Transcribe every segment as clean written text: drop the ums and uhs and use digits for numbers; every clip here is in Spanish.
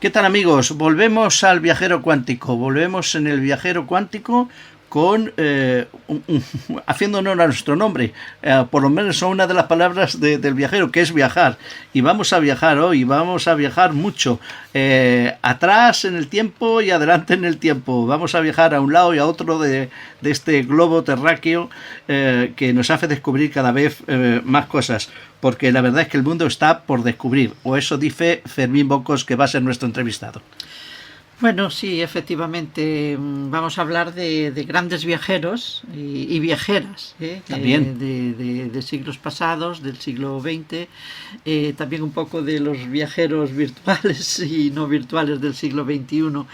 ¿Qué tal, amigos? Volvemos al viajero cuántico. Volvemos en el viajero cuántico con haciendo honor a nuestro nombre, por lo menos son una de las palabras del viajero, que es viajar. Y vamos a viajar hoy, vamos a viajar mucho, atrás en el tiempo y adelante en el tiempo. Vamos a viajar a un lado y a otro de este globo terráqueo, que nos hace descubrir cada vez más cosas, porque la verdad es que el mundo está por descubrir, o eso dice Fermín Bocos, que va a ser nuestro entrevistado. Bueno, sí, efectivamente, vamos a hablar de grandes viajeros y viajeras, También. de siglos pasados, del siglo XX, también un poco de los viajeros virtuales y no virtuales del siglo XXI,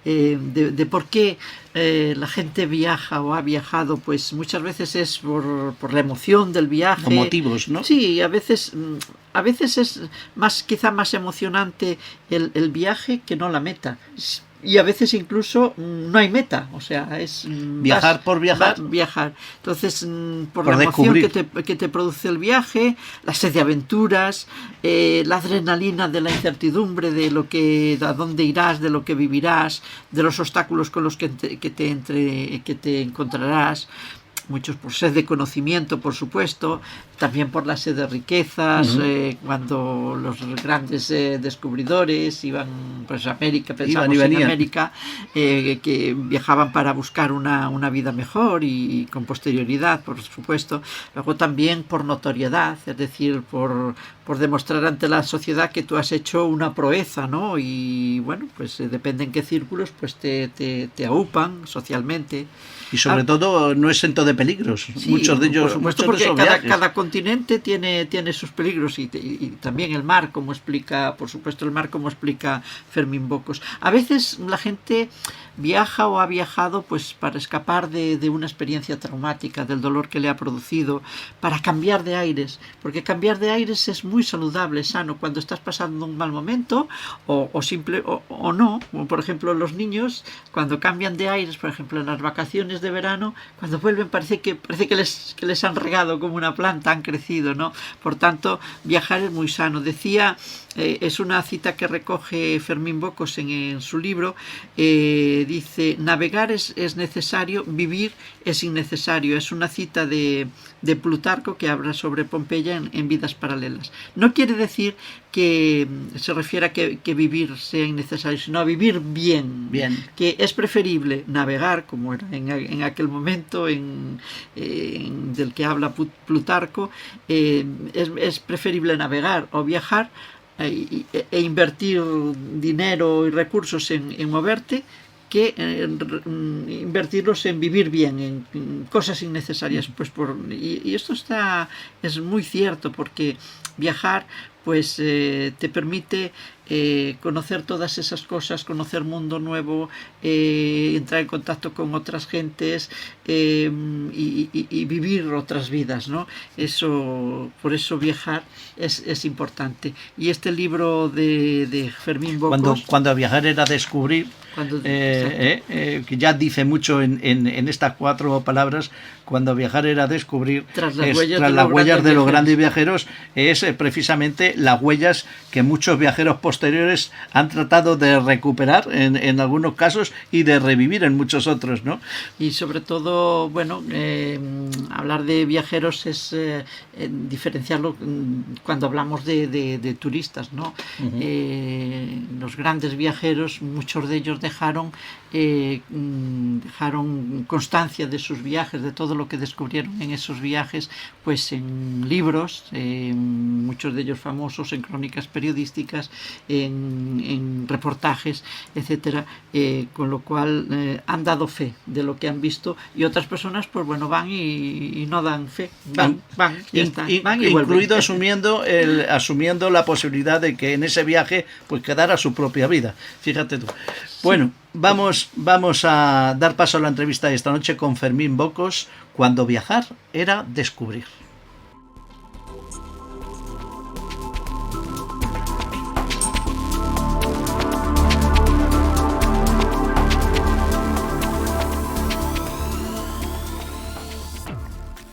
de por qué la gente viaja o ha viajado. Pues muchas veces es por la emoción del viaje. Con motivos, ¿no? Sí, a veces es quizá más emocionante el viaje que no la meta. Y a veces incluso no hay meta, o sea, es viajar por viajar. Viajar. Entonces, por la emoción que te produce el viaje, la sed de aventuras, la adrenalina de la incertidumbre de a dónde irás, de lo que vivirás, de los obstáculos con los que te encontrarás. Muchos por sed de conocimiento, por supuesto, también por la sed de riquezas. Cuando los grandes descubridores iban pues a América, pensamos en América, que viajaban para buscar una vida mejor y con posterioridad, por supuesto. Luego también por notoriedad, es decir, por demostrar ante la sociedad que tú has hecho una proeza, ¿no? Y bueno, pues depende en qué círculos, pues te aupan socialmente. Y sobre todo no exento de peligros. Sí, muchos de ellos, por supuesto, porque cada continente tiene sus peligros y también el mar, como explica, por supuesto, Fermín Bocos. A veces la gente viaja o ha viajado pues para escapar de una experiencia traumática, del dolor que le ha producido, para cambiar de aires, porque cambiar de aires es muy saludable, sano, cuando estás pasando un mal momento o no. Por ejemplo, los niños cuando cambian de aires, por ejemplo en las vacaciones de verano, cuando vuelven parece que les han regado como una planta, han crecido, ¿no? Por tanto, viajar es muy sano. Decía, es una cita que recoge Fermín Bocos en su libro, dice: navegar es necesario, vivir es innecesario. Es una cita de Plutarco, que habla sobre Pompeya en Vidas Paralelas. No quiere decir que se refiere a que vivir sea innecesario, sino a vivir bien. Que es preferible navegar, como era en aquel momento del que habla Plutarco, es preferible navegar o viajar e invertir dinero y recursos en moverte, que invertirlos en vivir bien, en cosas innecesarias. Y esto es muy cierto, porque viajar pues te permite conocer todas esas cosas, conocer mundo nuevo, entrar en contacto con otras gentes, y vivir otras vidas, ¿no? Por eso viajar es importante. Y este libro de Fermín Bocos, cuando viajar era descubrir, que ya dice mucho en estas 4 palabras. Cuando viajar era descubrir, tras las huellas de los grandes viajeros, es precisamente las huellas que muchos viajeros posteriores han tratado de recuperar en algunos casos y de revivir en muchos otros, ¿no? Y sobre todo, bueno, hablar de viajeros es diferenciarlo cuando hablamos de turistas, ¿no? Los grandes viajeros, muchos de ellos dejaron constancia de sus viajes, de todo lo que descubrieron en esos viajes, pues en libros, muchos de ellos famosos, en crónicas periodísticas, en reportajes, etcétera, con lo cual han dado fe de lo que han visto, y otras personas pues bueno, van y no dan fe, van y incluido asumiendo la posibilidad de que en ese viaje pues quedara su propia vida. Fíjate tú. Bueno, vamos a dar paso a la entrevista de esta noche con Fermín Bocos, cuando viajar era descubrir.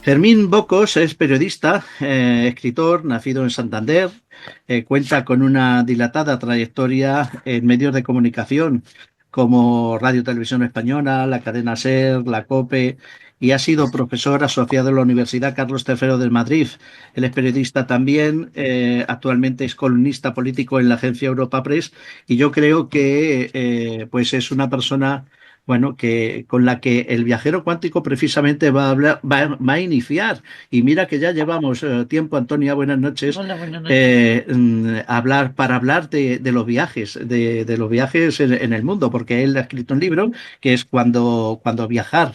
Fermín Bocos es periodista, escritor, nacido en Santander, cuenta con una dilatada trayectoria en medios de comunicación como Radio Televisión Española, la cadena SER, la COPE, y ha sido profesor asociado en la Universidad Carlos III de Madrid. Él es periodista también, actualmente es columnista político en la agencia Europa Press, y yo creo que pues es una persona, bueno, que con la que el viajero cuántico precisamente va a hablar, va a iniciar. Y mira que ya llevamos tiempo, Antonia, buenas noches, Hola, buenas noches. para hablar de los viajes, de los viajes en el mundo, porque él ha escrito un libro que es cuando viajar,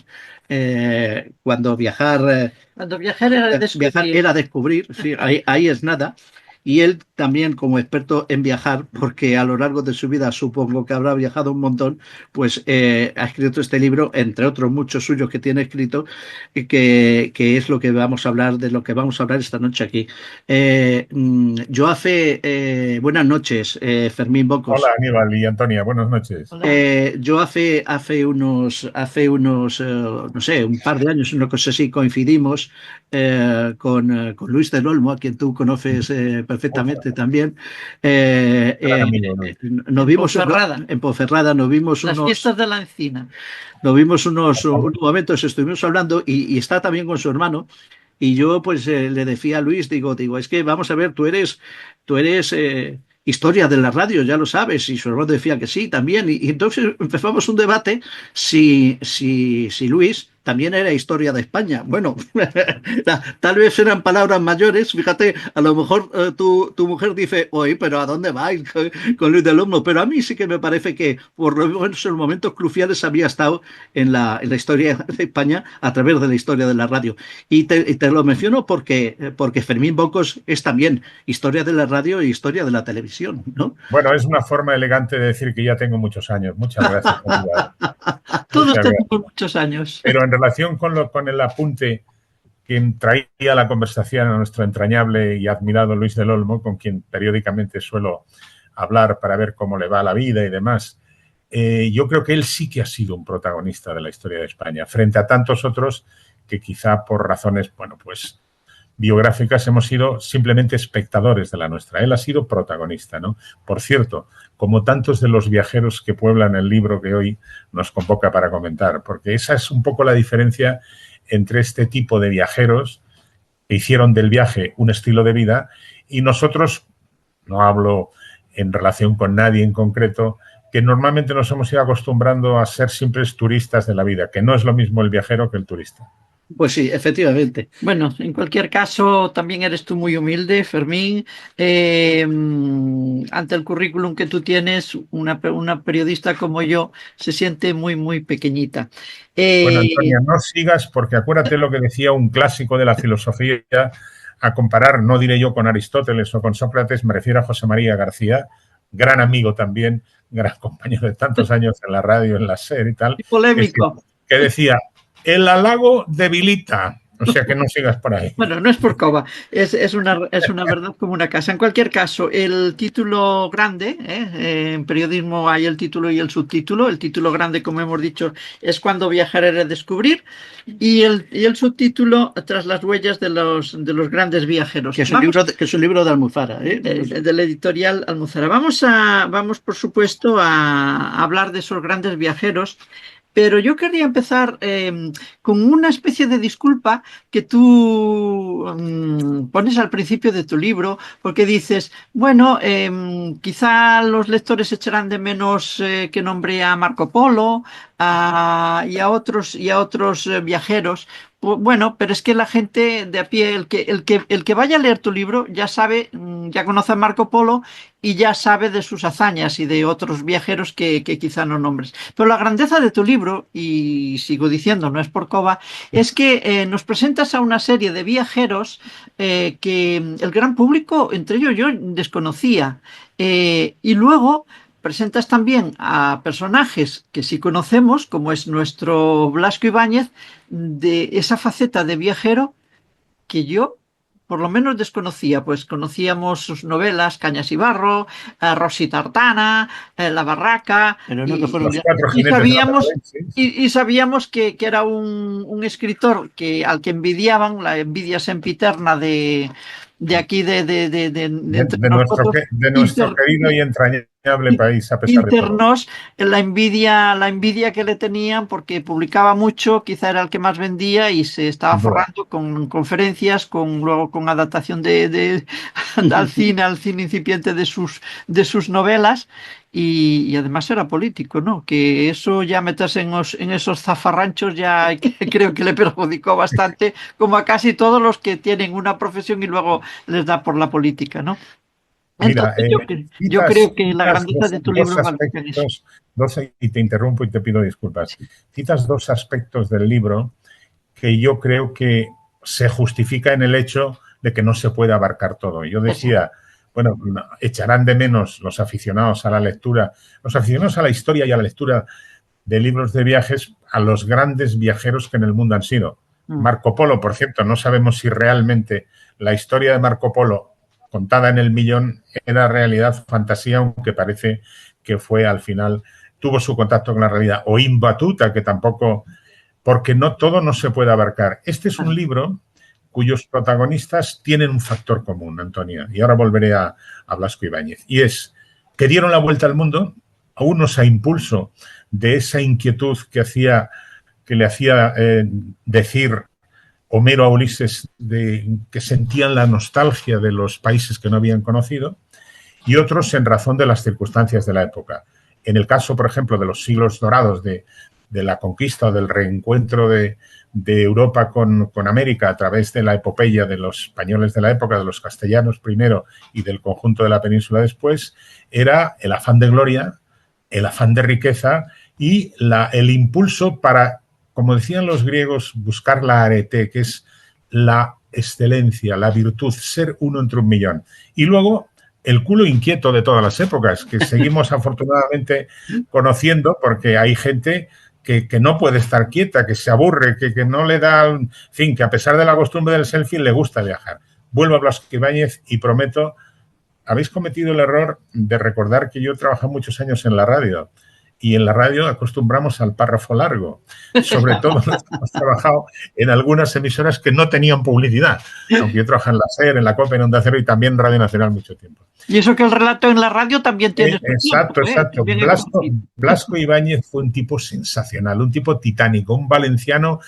Cuando viajar era viajar descubrir. era descubrir, sí, ahí es nada. Y él también, como experto en viajar, porque a lo largo de su vida supongo que habrá viajado un montón, pues ha escrito este libro, entre otros muchos suyos que tiene escrito, que es lo que vamos a hablar, de lo que vamos a hablar esta noche aquí. Buenas noches, Fermín Hola Bocos. Aníbal y Antonia, buenas noches. Hola. Yo hace unos no sé, un par de años, una cosa así, coincidimos con Luis del Olmo, a quien tú conoces Uf, perfectamente también. gran amigo Luis. Nos En vimos Ponferrada. en Ponferrada, Las fiestas de la encina. unos momentos, estuvimos hablando y está también con su hermano. Y yo pues le decía a Luis, digo, es que vamos a ver, tú eres historia de la radio, ya lo sabes, y su hermano decía que sí, también. Y entonces empezamos un debate si Luis también era historia de España. Bueno, tal vez eran palabras mayores, fíjate, a lo mejor tu mujer dice, oye, pero ¿a dónde vais con Luis del Olmo? Pero a mí sí que me parece que por lo menos en los momentos cruciales había estado en la historia de España a través de la historia de la radio. Y te lo menciono porque Fermín Bocos es también historia de la radio e historia de la televisión, ¿no? Bueno, es una forma elegante de decir que ya tengo muchos años. Muchas gracias, Aníbal. Todos Muchas tenemos gracias. muchos años. Pero en relación con el apunte que traía la conversación a nuestro entrañable y admirado Luis del Olmo, con quien periódicamente suelo hablar para ver cómo le va la vida y demás, yo creo que él sí que ha sido un protagonista de la historia de España, frente a tantos otros que quizá por razones, bueno, pues biográficas hemos sido simplemente espectadores de la nuestra. Él ha sido protagonista, ¿no? Por cierto, como tantos de los viajeros que pueblan el libro que hoy nos convoca para comentar, porque esa es un poco la diferencia entre este tipo de viajeros que hicieron del viaje un estilo de vida y nosotros, no hablo en relación con nadie en concreto, que normalmente nos hemos ido acostumbrando a ser simples turistas de la vida, que no es lo mismo el viajero que el turista. Pues sí, efectivamente. Bueno, en cualquier caso, también eres tú muy humilde, Fermín. Ante el currículum que tú tienes, una periodista como yo se siente muy, muy pequeñita. Bueno, Eh, Antonia, no sigas porque acuérdate lo que decía un clásico de la filosofía, a comparar, no diré yo con Aristóteles o con Sócrates, me refiero a José María García, gran amigo también, gran compañero de tantos años en la radio, en la SER y tal, Polémico. que decía, el halago debilita, o sea que no sigas por ahí. Bueno, no es por coba, es una verdad como una casa. En cualquier caso, el título grande, en periodismo hay el título y el subtítulo. El título grande, como hemos dicho, es Cuando viajar era descubrir, y el subtítulo, Tras las huellas de los grandes viajeros. Que es un libro de Almuzara, ¿eh? De la editorial Almuzara. Vamos, por supuesto, a hablar de esos grandes viajeros. Pero yo querría empezar con una especie de disculpa que tú pones al principio de tu libro, porque dices, bueno, quizá los lectores echarán de menos que nombre a Marco Polo y a otros viajeros. Bueno, pero es que la gente de a pie, el que vaya a leer tu libro, ya sabe, ya conoce a Marco Polo y ya sabe de sus hazañas y de otros viajeros que quizá no nombres. Pero la grandeza de tu libro, y sigo diciendo, no es por coba, es que nos presentas a una serie de viajeros que el gran público, entre ellos yo, desconocía. Y luego presentas también a personajes que sí conocemos, como es nuestro Blasco Ibáñez, de esa faceta de viajero que yo por lo menos desconocía. Pues conocíamos sus novelas Cañas y Barro, Rosy Tartana, La Barraca, Pero no que fueron Los cuatro y jinetes de la sabíamos, Apocalipsis. y sabíamos que era un escritor al que envidiaban, la envidia sempiterna de aquí, entre nuestro, nosotros, de nuestro querido y entrañable país, a pesar de todo. internos, la envidia que le tenían porque publicaba mucho, quizá era el que más vendía y se estaba Sin duda. forrando con conferencias, luego con adaptación al cine incipiente de sus novelas. Y además era político, ¿no? Que eso ya meterse en esos zafarranchos ya creo que le perjudicó bastante, como a casi todos los que tienen una profesión y luego les da por la política, ¿no? Mira, Entonces yo creo que la grandeza de tu dos libro va en eso. aspectos, y te interrumpo y te pido disculpas. Citas dos aspectos del libro que yo creo que se justifica en el hecho de que no se puede abarcar todo. Yo decía, bueno, echarán de menos los aficionados a la lectura, los aficionados a la historia y a la lectura de libros de viajes a los grandes viajeros que en el mundo han sido. Marco Polo, por cierto, no sabemos si realmente la historia de Marco Polo contada en el millón era realidad, fantasía, aunque parece que fue al final, tuvo su contacto con la realidad. O Ibn Battuta, que tampoco, porque no todo no se puede abarcar. Este es un libro cuyos protagonistas tienen un factor común, Antonia, y ahora volveré a Blasco Ibáñez, y es que dieron la vuelta al mundo, a unos a impulso de esa inquietud que le hacía decir Homero a Ulises, que sentían la nostalgia de los países que no habían conocido, y otros en razón de las circunstancias de la época. En el caso, por ejemplo, de los siglos dorados de la conquista o del reencuentro de Europa con América a través de la epopeya de los españoles de la época, de los castellanos primero y del conjunto de la península después, era el afán de gloria, el afán de riqueza y el impulso para, como decían los griegos, buscar la arete, que es la excelencia, la virtud, ser uno entre un millón. Y luego el culo inquieto de todas las épocas, que seguimos afortunadamente conociendo, porque hay gente que no puede estar quieta, que se aburre, que no le da, en fin, que a pesar de la costumbre del selfie le gusta viajar. Vuelvo a Blasco Ibáñez y prometo, habéis cometido el error de recordar que yo he trabajado muchos años en la radio. Y en la radio acostumbramos al párrafo largo. Sobre todo hemos trabajado en algunas emisoras que no tenían publicidad. Aunque yo trabajé en la SER, en la COPE, en Onda Cero y también en Radio Nacional mucho tiempo. Y eso que el relato en la radio también tiene exacto, exacto. Blasco Ibáñez fue un tipo sensacional, un tipo titánico, un valenciano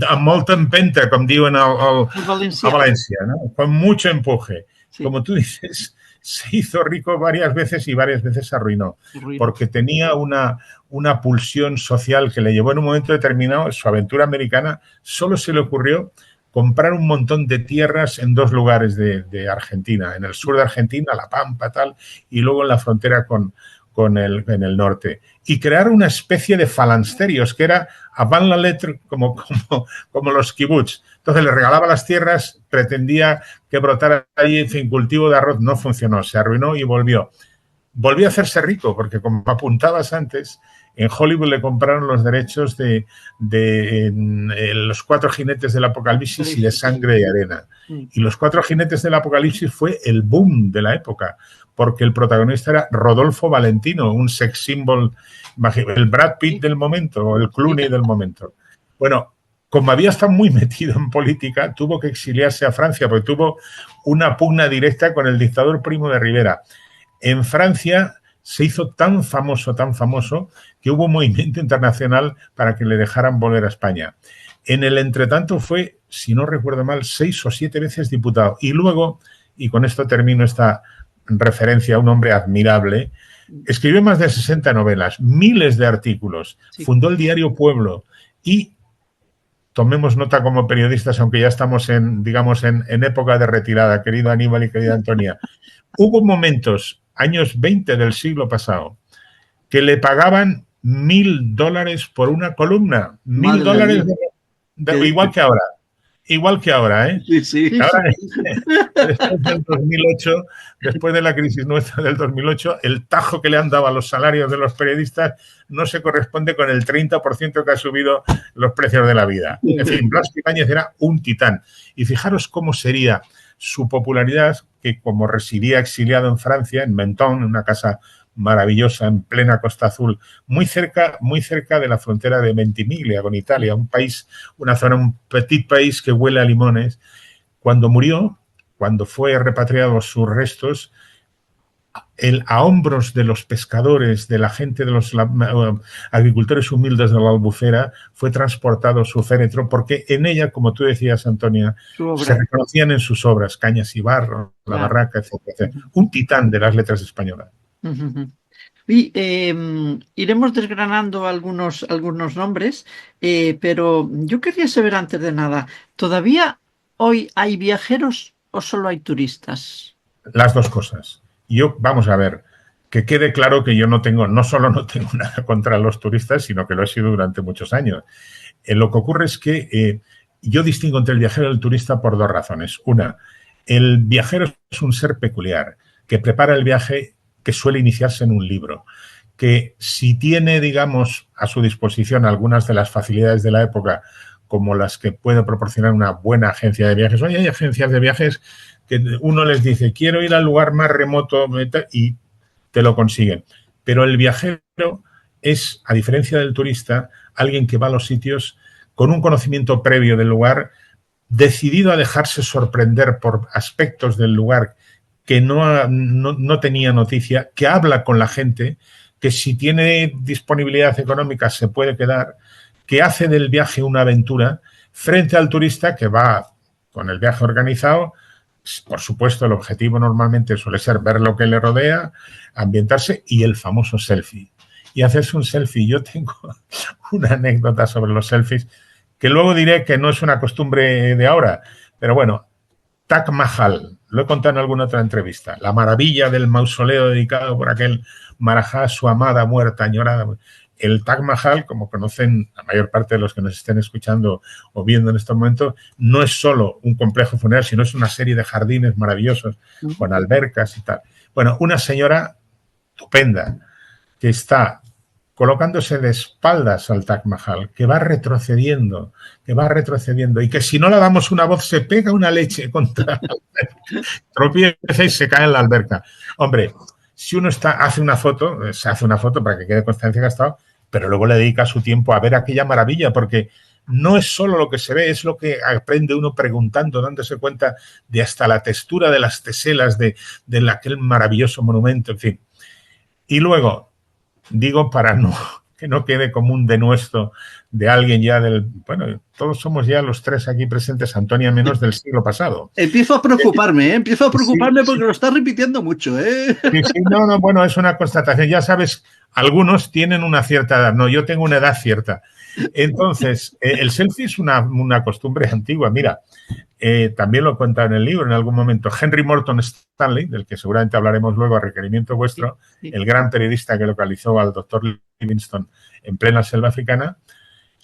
amb molta empenta, com diuen a Valencia, ¿no? Con mucho empuje. Sí. Como tú dices, se hizo rico varias veces y varias veces se arruinó, porque tenía una pulsión social que le llevó en un momento determinado, su aventura americana, solo se le ocurrió comprar un montón de tierras en dos lugares de Argentina, en el sur de Argentina, La Pampa, tal, y luego en la frontera en el norte, y crear una especie de falansterios, que era avant la lettre, como los kibbutz. Entonces le regalaba las tierras, pretendía que brotara allí, en fin, cultivo de arroz, no funcionó, se arruinó y volvió. Volvió a hacerse rico, porque como apuntabas antes, en Hollywood le compraron los derechos de los 4 jinetes del Apocalipsis y de Sangre y Arena. Y los 4 jinetes del Apocalipsis fue el boom de la época, porque el protagonista era Rodolfo Valentino, un sex symbol, el Brad Pitt del momento, o el Clooney del momento. Bueno, como había estado muy metido en política, tuvo que exiliarse a Francia, porque tuvo una pugna directa con el dictador Primo de Rivera. En Francia se hizo tan famoso, que hubo un movimiento internacional para que le dejaran volver a España. En el entretanto fue, si no recuerdo mal, 6 o 7 veces diputado. Y luego, y con esto termino esta referencia a un hombre admirable, escribió más de 60 novelas, miles de artículos, fundó el diario Pueblo y, tomemos nota como periodistas, aunque ya estamos en época de retirada, querido Aníbal y querida Antonia, hubo momentos, años 20 del siglo pasado, que le pagaban $1.000 por una columna. $1.000 igual que ahora, ¿eh? Sí. Ahora, después del 2008, después de la crisis nuestra del 2008, el tajo que le han dado a los salarios de los periodistas no se corresponde con el 30% que ha subido los precios de la vida. En fin, Blasco Ibáñez era un titán. Y fijaros cómo sería su popularidad, que como residía exiliado en Francia, en Menton, en una casa maravillosa en plena Costa Azul, muy cerca de la frontera de Ventimiglia con Italia, un país, una zona, un petit país que huele a limones. Cuando murió, cuando fue repatriados sus restos, a hombros de los pescadores, de la gente, de los agricultores humildes de la Albufera, fue transportado su féretro, porque en ella, como tú decías, Antonia, se reconocían en sus obras Cañas y Barro, La Barraca, etc. Un titán de las letras españolas. Y iremos desgranando algunos nombres, pero yo quería saber antes de nada, ¿todavía hoy hay viajeros o solo hay turistas? Las dos cosas. Vamos a ver, que quede claro que yo no solo no tengo nada contra los turistas, sino que lo he sido durante muchos años. Lo que ocurre es que yo distingo entre el viajero y el turista por dos razones. Una, el viajero es un ser peculiar, que prepara el viaje, que suele iniciarse en un libro, que si tiene, digamos, a su disposición algunas de las facilidades de la época, como las que puede proporcionar una buena agencia de viajes. Hoy hay agencias de viajes que uno les dice, quiero ir al lugar más remoto y te lo consiguen. Pero el viajero es, a diferencia del turista, alguien que va a los sitios con un conocimiento previo del lugar, decidido a dejarse sorprender por aspectos del lugar que no tenía noticia, que habla con la gente, que si tiene disponibilidad económica se puede quedar, que hace del viaje una aventura, frente al turista que va con el viaje organizado. Por supuesto, el objetivo normalmente suele ser ver lo que le rodea, ambientarse y el famoso selfie. Y hacerse un selfie. Yo tengo una anécdota sobre los selfies que luego diré que no es una costumbre de ahora, pero bueno, Taj Mahal, lo he contado en alguna otra entrevista, la maravilla del mausoleo dedicado por aquel Maharaja, su amada muerta, añorada. El Taj Mahal, como conocen la mayor parte de los que nos estén escuchando o viendo en este momento, no es solo un complejo funerario, sino es una serie de jardines maravillosos con albercas y tal. Bueno, una señora estupenda que está colocándose de espaldas al Taj Mahal, que va retrocediendo y que si no le damos una voz se pega una leche contra tropieza y se cae en la alberca. Hombre, si uno hace una foto, se hace una foto para que quede constancia que ha estado, pero luego le dedica su tiempo a ver aquella maravilla, porque no es solo lo que se ve, es lo que aprende uno preguntando, dándose cuenta de hasta la textura de las teselas de aquel maravilloso monumento, en fin. Y luego, digo para que no quede como un denuesto de alguien ya bueno, todos somos ya los tres aquí presentes, Antonia, menos del siglo pasado. Empiezo a preocuparme, porque lo estás repitiendo mucho, ¿eh? Sí, no, bueno, es una constatación. Ya sabes, algunos tienen una cierta edad, no, yo tengo una edad cierta. Entonces, el selfie es una costumbre antigua. Mira, también lo cuenta en el libro en algún momento. Henry Morton Stanley, del que seguramente hablaremos luego a requerimiento vuestro, sí. El gran periodista que localizó al doctor Livingstone en plena selva africana,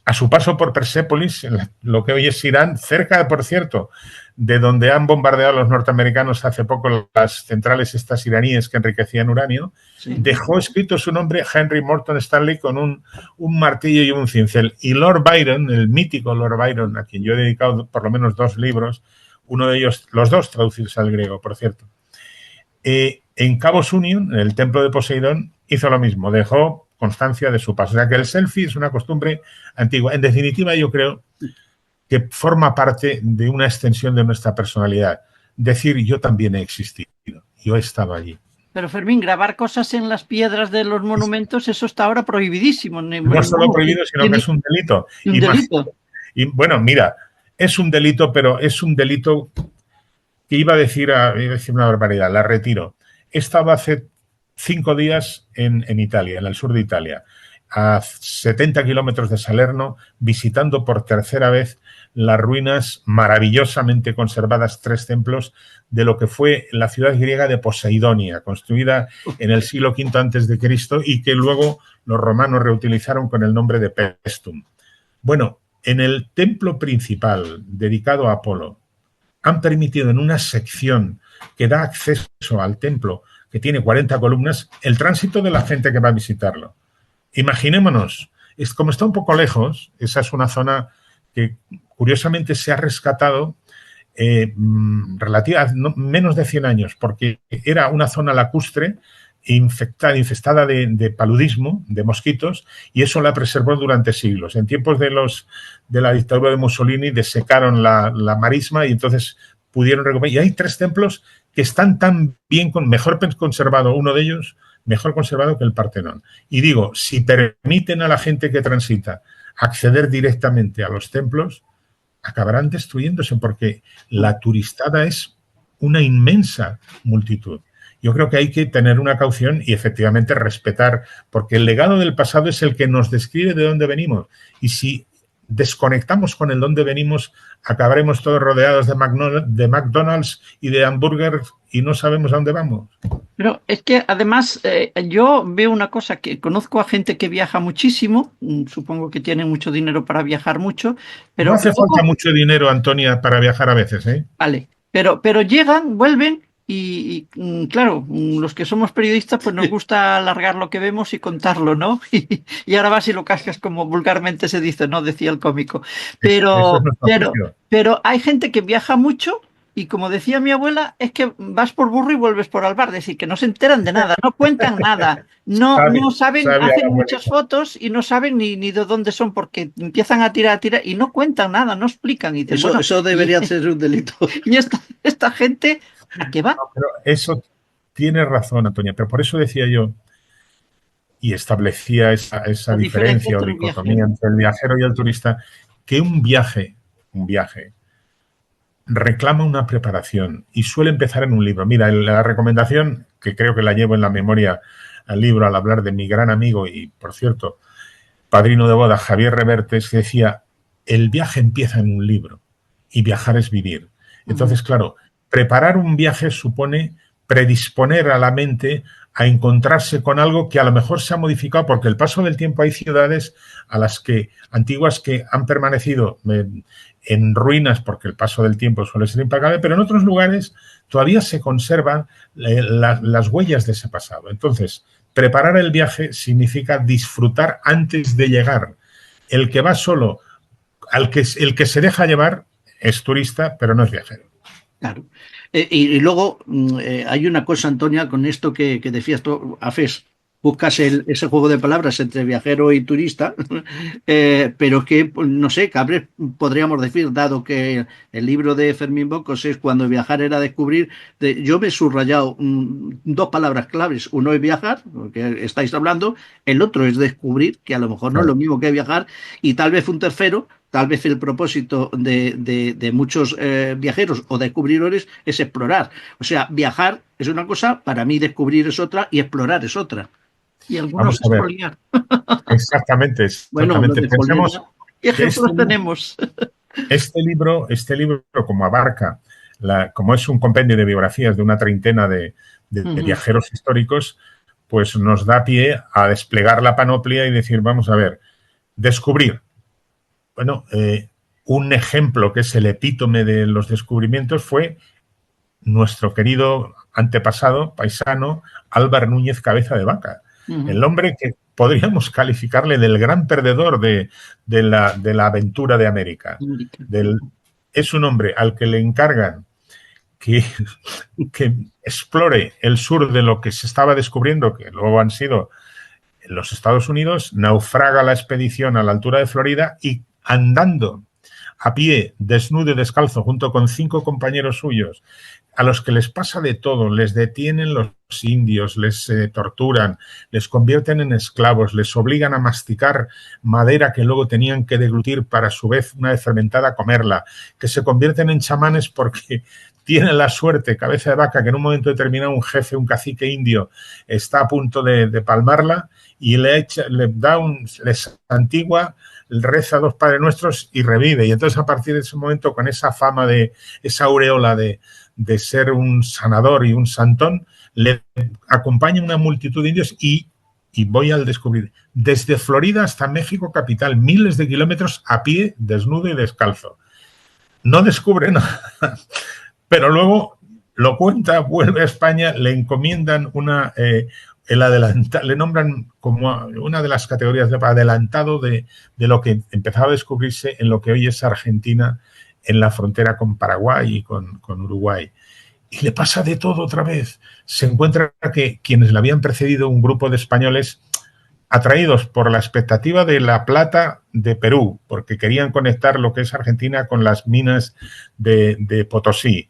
a su paso por Persépolis, en lo que hoy es Irán, cerca, por cierto, de donde han bombardeado los norteamericanos hace poco las centrales estas iraníes que enriquecían uranio, sí. Dejó escrito su nombre Henry Morton Stanley con un martillo y un cincel. Y Lord Byron, el mítico Lord Byron, a quien yo he dedicado por lo menos 2 libros, uno de ellos, los 2 traducidos al griego, por cierto, en Cabos Union, en el templo de Poseidón, hizo lo mismo, dejó constancia de su paso. O sea que el selfie es una costumbre antigua. En definitiva, yo creo que forma parte de una extensión de nuestra personalidad. Decir, yo también he existido, yo he estado allí. Pero Fermín, grabar cosas en las piedras de los monumentos, eso está ahora prohibidísimo. No solo prohibido, sino que es un delito. ¿Un delito? Y bueno, mira, es un delito, pero es un delito que iba a decir una barbaridad, la retiro. Estaba hace 5 días en Italia, en el sur de Italia, a 70 kilómetros de Salerno, visitando por tercera vez las ruinas maravillosamente conservadas, 3 templos, de lo que fue la ciudad griega de Poseidonia, construida en el siglo V a.C. y que luego los romanos reutilizaron con el nombre de Paestum. Bueno, en el templo principal dedicado a Apolo, han permitido en una sección que da acceso al templo, que tiene 40 columnas, el tránsito de la gente que va a visitarlo. Imaginémonos, como está un poco lejos, esa es una zona que curiosamente se ha rescatado menos de 100 años, porque era una zona lacustre infestada de paludismo, de mosquitos, y eso la preservó durante siglos. En tiempos de la dictadura de Mussolini desecaron la marisma y entonces pudieron recuperar. Y hay 3 templos que están tan bien, mejor conservado, uno de ellos, mejor conservado que el Partenón. Y digo, si permiten a la gente que transita acceder directamente a los templos, acabarán destruyéndose porque la turistada es una inmensa multitud. Yo creo que hay que tener una caución y efectivamente respetar, porque el legado del pasado es el que nos describe de dónde venimos. Y si desconectamos con el dónde venimos, acabaremos todos rodeados de McDonald's y de hamburgers y no sabemos a dónde vamos. Pero es que además yo veo una cosa, que conozco a gente que viaja muchísimo, supongo que tiene mucho dinero para viajar mucho, pero... No hace falta mucho dinero, Antonia, para viajar a veces, ¿eh? Vale, pero llegan, vuelven claro, los que somos periodistas pues nos gusta alargar lo que vemos y contarlo, ¿no? Y ahora vas y lo cascas como vulgarmente se dice, ¿no? Decía el cómico. Pero hay gente que viaja mucho y como decía mi abuela, es que vas por burro y vuelves por albar, es decir, que no se enteran de nada, no cuentan nada, no saben, hacen muchas fotos y no saben ni de dónde son porque empiezan a tirar y no cuentan nada, no explican. Y dicen, eso debería ser un delito. Y esta gente... ¿A qué va? No, pero eso tiene razón, Antonia, pero por eso decía yo y establecía esa diferencia o dicotomía entre el viajero y el turista, que un viaje reclama una preparación y suele empezar en un libro. Mira, la recomendación, que creo que la llevo en la memoria al libro al hablar de mi gran amigo y, por cierto, padrino de boda, Javier Revertes, decía, el viaje empieza en un libro y viajar es vivir. Entonces, claro, preparar un viaje supone predisponer a la mente a encontrarse con algo que a lo mejor se ha modificado porque el paso del tiempo hay ciudades antiguas que han permanecido en ruinas porque el paso del tiempo suele ser impagable, pero en otros lugares todavía se conservan las huellas de ese pasado. Entonces, preparar el viaje significa disfrutar antes de llegar. El que va solo, el que se deja llevar es turista, pero no es viajero. Claro. Y luego hay una cosa, Antonia, con esto que decías tú, Afes, buscas ese juego de palabras entre viajero y turista, pero que, no sé, Cabrés podríamos decir, dado que el libro de Fermín Bocos es Cuando viajar era descubrir, yo me he subrayado 2 palabras claves. Uno es viajar, que estáis hablando, el otro es descubrir, que a lo mejor no es lo mismo que viajar, y tal vez un tercero. Tal vez el propósito de muchos viajeros o descubridores es explorar. O sea, viajar es una cosa, para mí descubrir es otra y explorar es otra. Y algunos expoliar. Exactamente. Bueno, pensemos ¿qué ejemplos tenemos? Este libro, como abarca, como es un compendio de biografías de una treintena de viajeros históricos, pues nos da pie a desplegar la panoplia y decir, vamos a ver, descubrir. Bueno, un ejemplo que es el epítome de los descubrimientos fue nuestro querido antepasado, paisano, Álvar Núñez Cabeza de Vaca. El hombre que podríamos calificarle del gran perdedor de la aventura de América. Es un hombre al que le encargan que explore el sur de lo que se estaba descubriendo, que luego han sido los Estados Unidos, naufraga la expedición a la altura de Florida y andando a pie, desnudo y descalzo, junto con 5 compañeros suyos, a los que les pasa de todo, les detienen los indios, les torturan, les convierten en esclavos, les obligan a masticar madera que luego tenían que deglutir para a su vez, una vez fermentada, comerla, que se convierten en chamanes porque tienen la suerte, Cabeza de Vaca, que en un momento determinado un jefe, un cacique indio, está a punto de palmarla y les santigua, reza 2 Padres Nuestros y revive. Y entonces a partir de ese momento, con esa fama, esa aureola de ser un sanador y un santón, le acompaña una multitud de indios y voy al descubrir, desde Florida hasta México capital, miles de kilómetros a pie, desnudo y descalzo. No descubre nada, pero luego lo cuenta, vuelve a España, le encomiendan le nombran como una de las categorías de adelantado de lo que empezaba a descubrirse en lo que hoy es Argentina, en la frontera con Paraguay y con Uruguay. Y le pasa de todo otra vez. Se encuentra que quienes le habían precedido, un grupo de españoles atraídos por la expectativa de la plata de Perú, porque querían conectar lo que es Argentina con las minas de Potosí.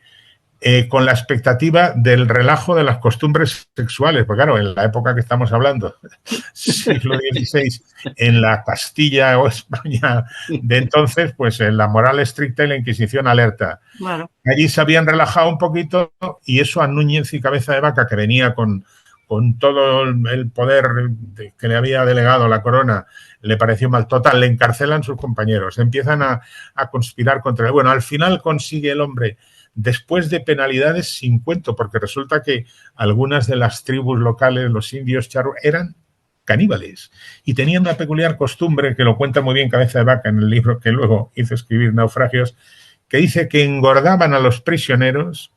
con la expectativa del relajo de las costumbres sexuales. Porque claro, en la época que estamos hablando, siglo XVI, en la Castilla o España de entonces, pues la moral estricta y la Inquisición alerta. Claro. Allí se habían relajado un poquito y eso a Núñez y Cabeza de Vaca, que venía con todo el poder que le había delegado la corona, le pareció mal. Total, le encarcelan sus compañeros, empiezan a conspirar contra él. Bueno, al final consigue el hombre, después de penalidades sin cuento, porque resulta que algunas de las tribus locales, los indios charrúa, eran caníbales y tenían una peculiar costumbre, que lo cuenta muy bien Cabeza de Vaca en el libro que luego hizo escribir Naufragios, que dice que engordaban a los prisioneros,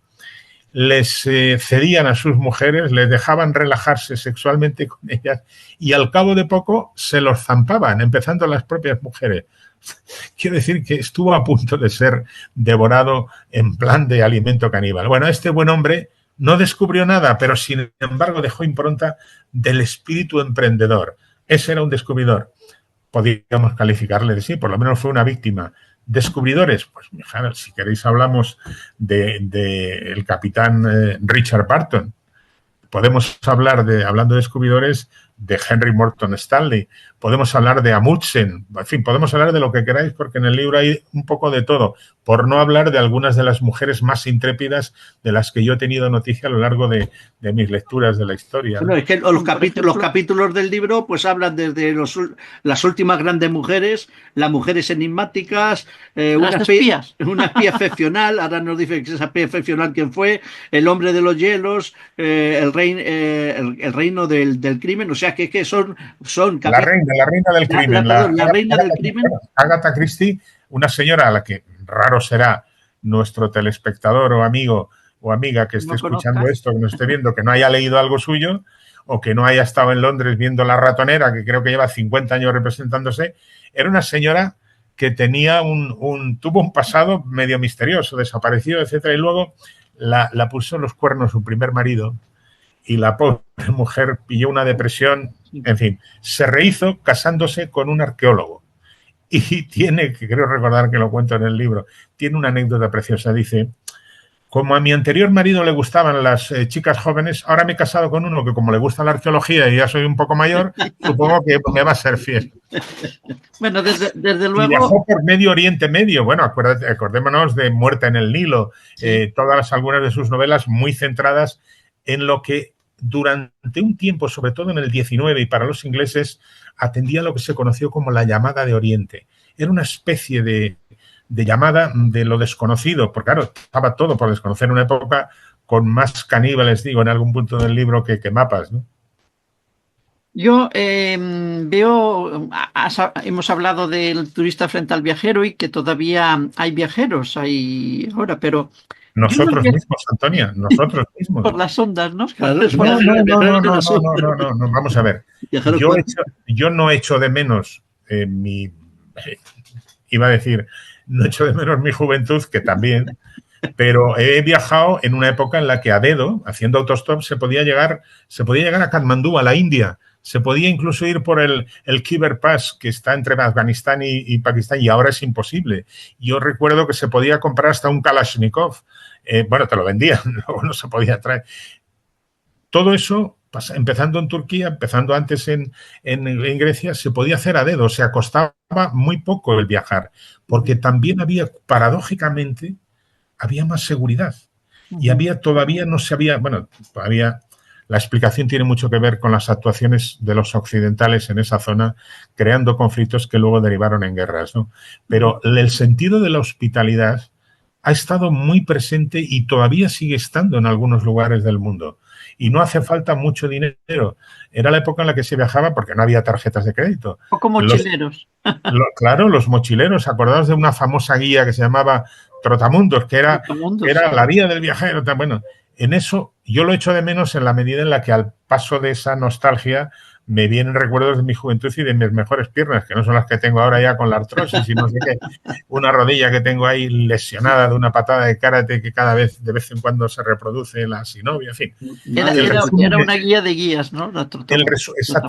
les cedían a sus mujeres, les dejaban relajarse sexualmente con ellas y al cabo de poco se los zampaban, empezando las propias mujeres. Quiero decir que estuvo a punto de ser devorado en plan de alimento caníbal. Bueno, este buen hombre no descubrió nada, pero sin embargo dejó impronta del espíritu emprendedor. Ese era un descubridor. Podríamos calificarle de sí, por lo menos fue una víctima. Descubridores, pues si queréis hablamos el capitán Richard Barton. Podemos hablar hablando de descubridores, de Henry Morton Stanley, podemos hablar de Amundsen, en fin, podemos hablar de lo que queráis porque en el libro hay un poco de todo, por no hablar de algunas de las mujeres más intrépidas de las que yo he tenido noticia a lo largo de mis lecturas de la historia. Bueno, es que los capítulos del libro pues hablan desde las últimas grandes mujeres, las mujeres enigmáticas, las espías. Una espía excepcional, ahora nos dice que esa espía excepcional quién fue, el hombre de los hielos, el reino del crimen, o sea que son la reina del crimen. La reina del crimen. Agatha Christie, una señora a la que raro será nuestro telespectador o amigo o amiga que esté escuchando esto, que nos esté viendo, que no haya leído algo suyo o que no haya estado en Londres viendo La Ratonera, que creo que lleva 50 años representándose. Era una señora que tenía tuvo un pasado medio misterioso, desapareció, etcétera, y luego la puso en los cuernos su primer marido y la pobre mujer pilló una depresión, en fin, se rehizo casándose con un arqueólogo. Y tiene, que creo recordar que lo cuento en el libro, tiene una anécdota preciosa. Dice, como a mi anterior marido le gustaban las chicas jóvenes, ahora me he casado con uno que como le gusta la arqueología y ya soy un poco mayor, supongo que me va a ser fiel. Bueno, desde luego... Y viajó por Medio Oriente Medio. Bueno, acordémonos de Muerta en el Nilo, sí. Algunas de sus novelas muy centradas en lo que durante un tiempo, sobre todo en el 19 y para los ingleses, atendía a lo que se conoció como la llamada de Oriente. Era una especie de llamada de lo desconocido, porque claro, estaba todo por desconocer, en una época con más caníbales, digo, en algún punto del libro que mapas, ¿no? Yo veo, hemos hablado del turista frente al viajero y que todavía hay viajeros ahí ahora, pero... Nosotros mismos, Antonia, nosotros mismos. Por las ondas, ¿no? Claro, no, vamos a ver. Yo no echo de menos iba a decir, no echo de menos mi juventud, que también, pero he viajado en una época en la que a dedo, haciendo autostop, se podía llegar a Katmandú, a la India. Se podía incluso ir por el Khyber Pass, que está entre Afganistán y Pakistán, y ahora es imposible. Yo recuerdo que se podía comprar hasta un Kalashnikov. Bueno, te lo vendían, luego no se podía traer. Todo eso, empezando en Turquía, empezando antes en Grecia, se podía hacer a dedo. O sea, costaba muy poco el viajar, porque también paradójicamente, había más seguridad. Y todavía no se había, bueno, todavía... La explicación tiene mucho que ver con las actuaciones de los occidentales en esa zona, creando conflictos que luego derivaron en guerras, ¿no? Pero el sentido de la hospitalidad ha estado muy presente y todavía sigue estando en algunos lugares del mundo. Y no hace falta mucho dinero. Era la época en la que se viajaba porque no había tarjetas de crédito. O como mochileros. Claro, los mochileros. Acordaos de una famosa guía que se llamaba Trotamundos, que era la guía del viajero. Bueno, en eso yo lo echo de menos en la medida en la que al paso de esa nostalgia me vienen recuerdos de mi juventud y de mis mejores piernas, que no son las que tengo ahora ya con la artrosis y no sé qué. Una rodilla que tengo ahí lesionada de una patada de karate que cada vez, de vez en cuando, se reproduce la sinovia, en fin. Era una guía de guías, ¿no?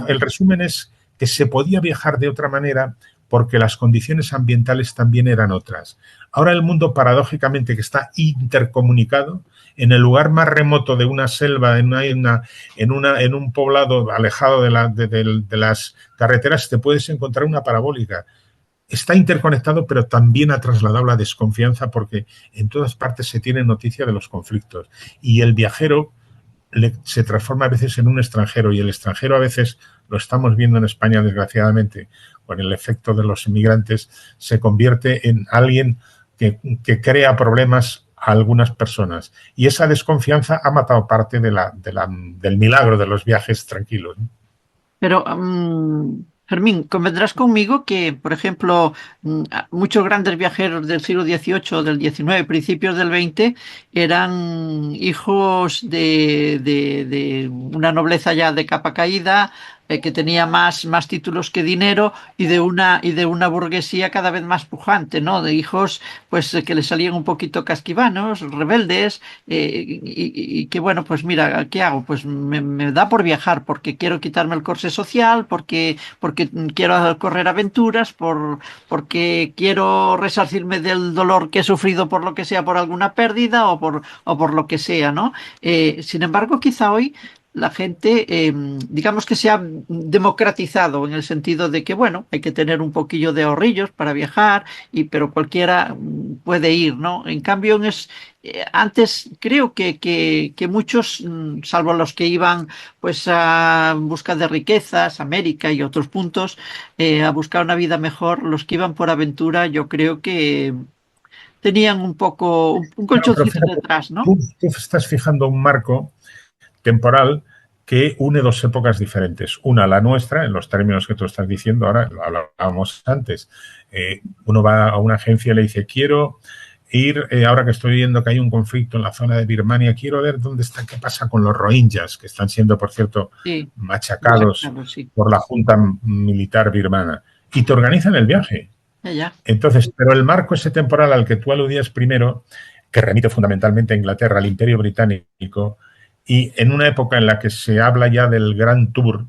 El resumen es que se podía viajar de otra manera porque las condiciones ambientales también eran otras. Ahora el mundo, paradójicamente, que está intercomunicado, en el lugar más remoto de una selva, en un poblado alejado de las carreteras, te puedes encontrar una parabólica. Está interconectado, pero también ha trasladado la desconfianza porque en todas partes se tiene noticia de los conflictos. Y el viajero se transforma a veces en un extranjero, y el extranjero a veces, lo estamos viendo en España desgraciadamente, con el efecto de los inmigrantes, se convierte en alguien que crea problemas a algunas personas. Y esa desconfianza ha matado parte del milagro de los viajes tranquilos, ¿no? Pero, Fermín, convendrás conmigo que, por ejemplo, muchos grandes viajeros del siglo XVIII, del XIX, principios del XX, eran hijos de una nobleza ya de capa caída, que tenía más títulos que dinero, y de una burguesía cada vez más pujante, ¿no? De hijos, pues, que le salían un poquito casquivanos, rebeldes, y que, bueno, pues mira, ¿qué hago? Pues me da por viajar, porque quiero quitarme el corsé social, porque quiero correr aventuras, porque quiero resarcirme del dolor que he sufrido por lo que sea, por alguna pérdida o por lo que sea, ¿no? Sin embargo, quizá hoy la gente, digamos que se ha democratizado en el sentido de que, bueno, hay que tener un poquillo de ahorrillos para viajar, pero cualquiera puede ir, ¿no? En cambio, antes creo que muchos, salvo los que iban pues a busca de riquezas, América y otros puntos, a buscar una vida mejor, los que iban por aventura, yo creo que tenían un poco, un colchoncito Fíjate, detrás, ¿no? tú estás fijando un marco temporal que une dos épocas diferentes. Una, la nuestra, en los términos que tú estás diciendo, ahora lo hablábamos antes. Uno va a una agencia y le dice, quiero ir, ahora que estoy viendo que hay un conflicto en la zona de Birmania, quiero ver dónde está, qué pasa con los rohingyas, que están siendo, por cierto, Sí, machacados sí. por la junta militar birmana. Y te organizan el viaje. Ya. Entonces, pero el marco ese temporal al que tú aludías primero, que remite fundamentalmente a Inglaterra, al Imperio Británico, y en una época en la que se habla ya del Gran Tour,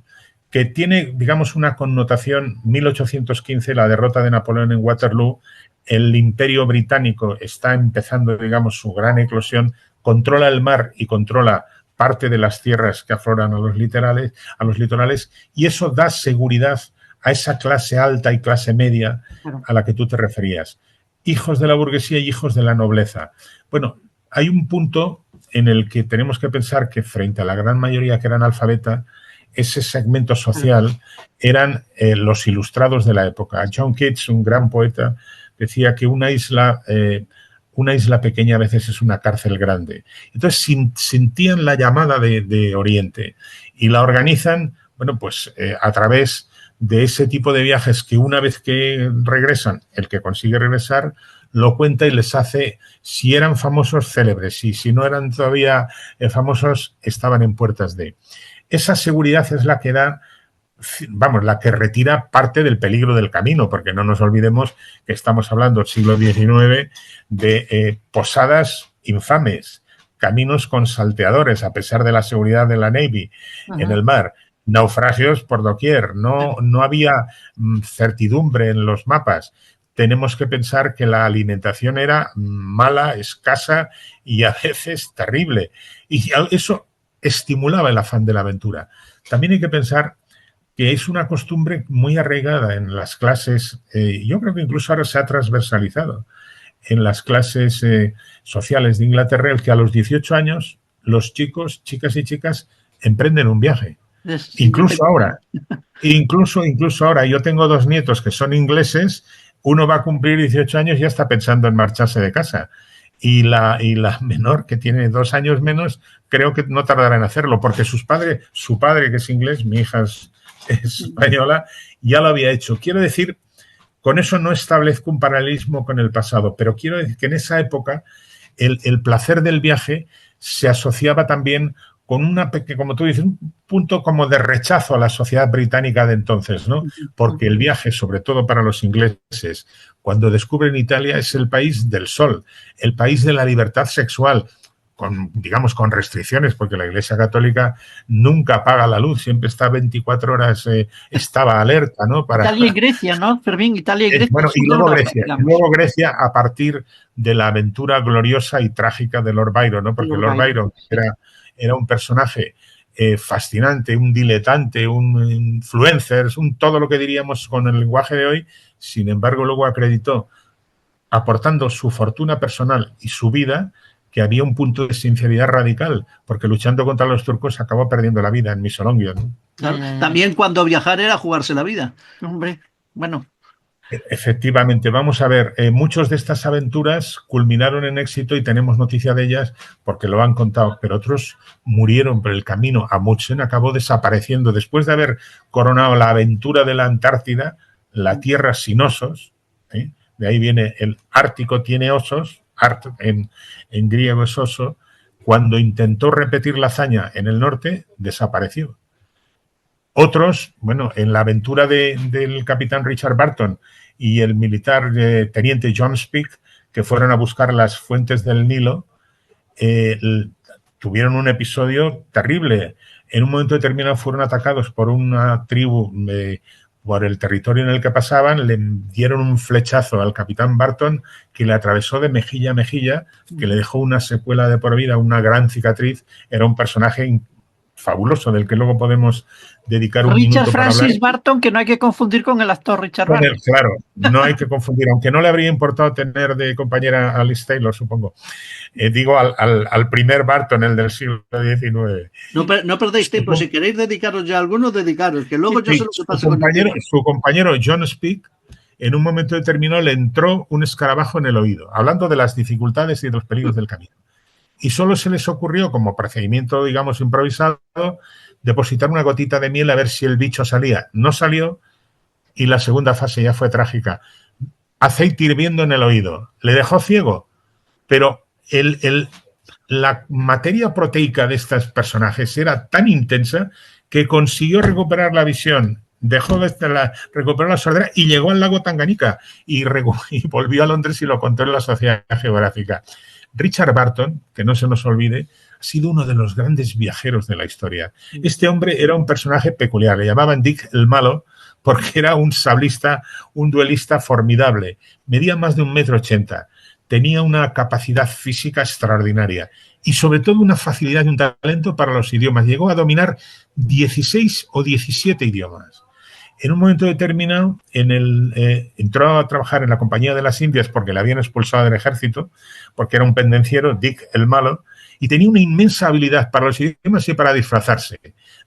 que tiene, digamos, una connotación, 1815, la derrota de Napoleón en Waterloo, el Imperio Británico está empezando, digamos, su gran eclosión, controla el mar y controla parte de las tierras que afloran a los litorales, y eso da seguridad a esa clase alta y clase media a la que tú te referías. Hijos de la burguesía y hijos de la nobleza. Bueno, hay un punto en el que tenemos que pensar que frente a la gran mayoría que era analfabeta, ese segmento social eran los ilustrados de la época. John Keats, un gran poeta, decía que una isla pequeña a veces es una cárcel grande. Entonces sentían la llamada de Oriente y la organizan, bueno, pues a través de ese tipo de viajes que una vez que regresan, el que consigue regresar, lo cuenta y les hace, si eran famosos, célebres, y si no eran todavía famosos, estaban en puertas de. Esa seguridad es la que da, vamos, la que retira parte del peligro del camino, porque no nos olvidemos que estamos hablando del siglo XIX de posadas infames, caminos con salteadores, a pesar de la seguridad de la Navy en el mar, naufragios por doquier, no había certidumbre en los mapas. Tenemos que pensar que la alimentación era mala, escasa y a veces terrible. Y eso estimulaba el afán de la aventura. También hay que pensar que es una costumbre muy arraigada en las clases, yo creo que incluso ahora se ha transversalizado, en las clases sociales de Inglaterra, el que a los 18 años los chicos, chicas y chicas emprenden un viaje. Incluso ahora, yo tengo 2 nietos que son ingleses. Uno va a cumplir 18 años y ya está pensando en marcharse de casa. Y la menor, que tiene 2 años menos, creo que no tardará en hacerlo, porque su padre, que es inglés, mi hija es española, ya lo había hecho. Quiero decir, con eso no establezco un paralelismo con el pasado, pero quiero decir que en esa época el placer del viaje se asociaba también con como tú dices, un punto como de rechazo a la sociedad británica de entonces, ¿no? Porque el viaje, sobre todo para los ingleses, cuando descubren Italia, es el país del sol, el país de la libertad sexual. digamos, con restricciones, porque la Iglesia Católica nunca apaga la luz, siempre está 24 horas, estaba alerta, ¿no? Italia y Grecia, ¿no, Fermín? Italia y Grecia. Bueno, y luego Grecia a partir de la aventura gloriosa y trágica de Lord Byron, ¿no? Porque Lord Byron era un personaje fascinante, un diletante, un influencer, todo lo que diríamos con el lenguaje de hoy. Sin embargo, luego acreditó, aportando su fortuna personal y su vida, que había un punto de sinceridad radical, porque luchando contra los turcos acabó perdiendo la vida en Missolonghi, ¿no? Claro, también cuando viajar era jugarse la vida. Hombre, bueno. Efectivamente, vamos a ver, muchas de estas aventuras culminaron en éxito y tenemos noticia de ellas porque lo han contado, pero otros murieron por el camino. Amundsen acabó desapareciendo después de haber coronado la aventura de la Antártida, la tierra sin osos, ¿eh? De ahí viene el Ártico tiene osos, en griego es oso. Cuando intentó repetir la hazaña en el norte, desapareció. Otros, bueno, en la aventura del capitán Richard Barton y el militar teniente John Speke, que fueron a buscar las fuentes del Nilo, tuvieron un episodio terrible. En un momento determinado fueron atacados por una tribu por el territorio en el que pasaban, le dieron un flechazo al capitán Barton que le atravesó de mejilla a mejilla, que le dejó una secuela de por vida, una gran cicatriz. Era un personaje fabuloso del que luego podemos dedicar un minuto Richard para Francis hablar. Barton, que no hay que confundir con el actor Richard Barton. Claro, no hay que confundir, aunque no le habría importado tener de compañera a Liz Taylor, supongo. Digo al primer Barton, el del siglo XIX. No perdéis tiempo, si queréis dedicaros ya a algunos, dedicaros, que luego yo sé lo que pasa con su compañero John Speke, en un momento determinado le entró un escarabajo en el oído, hablando de las dificultades y de los peligros del camino. Y solo se les ocurrió, como procedimiento, digamos, improvisado, depositar una gotita de miel a ver si el bicho salía. No salió y la segunda fase ya fue trágica. Aceite hirviendo en el oído. Le dejó ciego, pero la materia proteica de estos personajes era tan intensa que consiguió recuperar la visión, dejó de recuperar la sordera y llegó al lago Tanganica y volvió a Londres y lo contó en la Sociedad Geográfica. Richard Barton, que no se nos olvide, ha sido uno de los grandes viajeros de la historia. Este hombre era un personaje peculiar, le llamaban Dick el Malo, porque era un sablista, un duelista formidable. Medía más de 1,80 m, tenía una capacidad física extraordinaria y sobre todo una facilidad y un talento para los idiomas. Llegó a dominar 16 o 17 idiomas. En un momento determinado, entró a trabajar en la Compañía de las Indias porque le habían expulsado del ejército, porque era un pendenciero, Dick el Malo, y tenía una inmensa habilidad para los idiomas y para disfrazarse.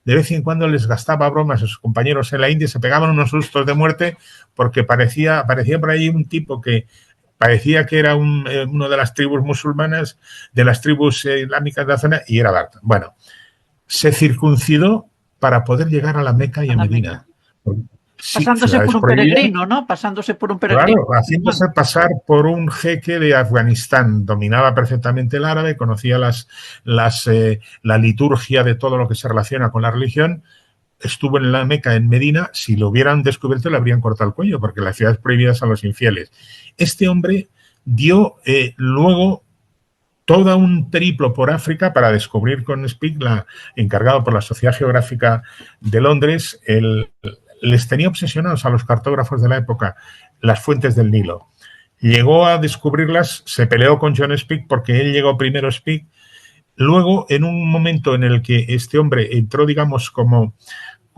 De vez en cuando les gastaba bromas a sus compañeros en la India, se pegaban unos sustos de muerte porque parecía por ahí un tipo que parecía que era uno de las tribus musulmanas, de las tribus islámicas de la zona, y era Barton. Bueno, se circuncidó para poder llegar a la Meca y a Medina. Sí, pasándose por un peregrino, ¿no? Pasándose por un peregrino. Claro, haciéndose pasar por un jeque de Afganistán. Dominaba perfectamente el árabe, conocía la liturgia de todo lo que se relaciona con la religión. Estuvo en la Meca, en Medina. Si lo hubieran descubierto, le habrían cortado el cuello, porque las ciudades prohibidas a los infieles. Este hombre dio luego todo un periplo por África para descubrir con Speke, encargado por la Sociedad Geográfica de Londres, les tenía obsesionados a los cartógrafos de la época las fuentes del Nilo. Llegó a descubrirlas, se peleó con John Speke porque él llegó primero Speke. Luego, en un momento en el que este hombre entró, digamos, como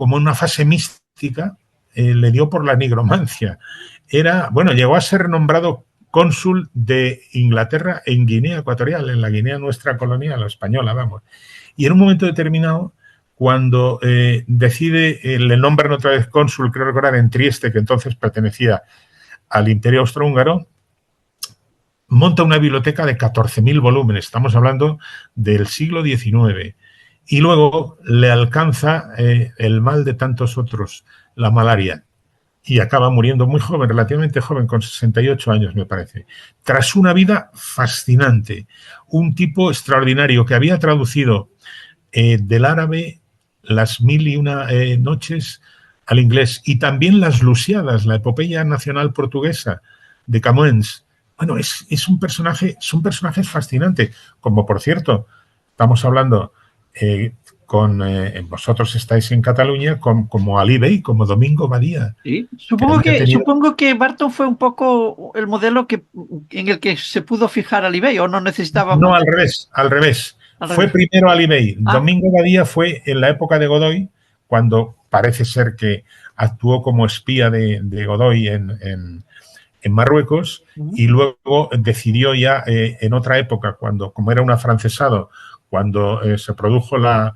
en una fase mística, le dio por la nigromancia. Llegó a ser nombrado cónsul de Inglaterra en Guinea Ecuatorial, en la Guinea nuestra colonial, la española, vamos. Y en un momento determinado, cuando le nombran otra vez cónsul, creo recordar, en Trieste, que entonces pertenecía al Imperio Austrohúngaro, monta una biblioteca de 14.000 volúmenes, estamos hablando del siglo XIX, y luego le alcanza el mal de tantos otros, la malaria, y acaba muriendo muy joven, relativamente joven, con 68 años, me parece, tras una vida fascinante, un tipo extraordinario que había traducido del árabe las 1001 noches al inglés y también las Lusiadas, la epopeya nacional portuguesa de Camões, bueno, es un personaje fascinante, como por cierto, estamos hablando vosotros estáis en Cataluña como Ali Bey, como Domingo Badía, Sí. que había tenido... Supongo que Barton fue un poco el modelo en el que se pudo fijar Ali Bey, o no No, necesitábamos al revés. al Fue revés. primero Ali Bey. Ah, Domingo Badía fue en la época de Godoy, cuando parece ser que actuó como espía de Godoy en Marruecos, y luego decidió ya en otra época, cuando, como era un afrancesado, cuando se produjo la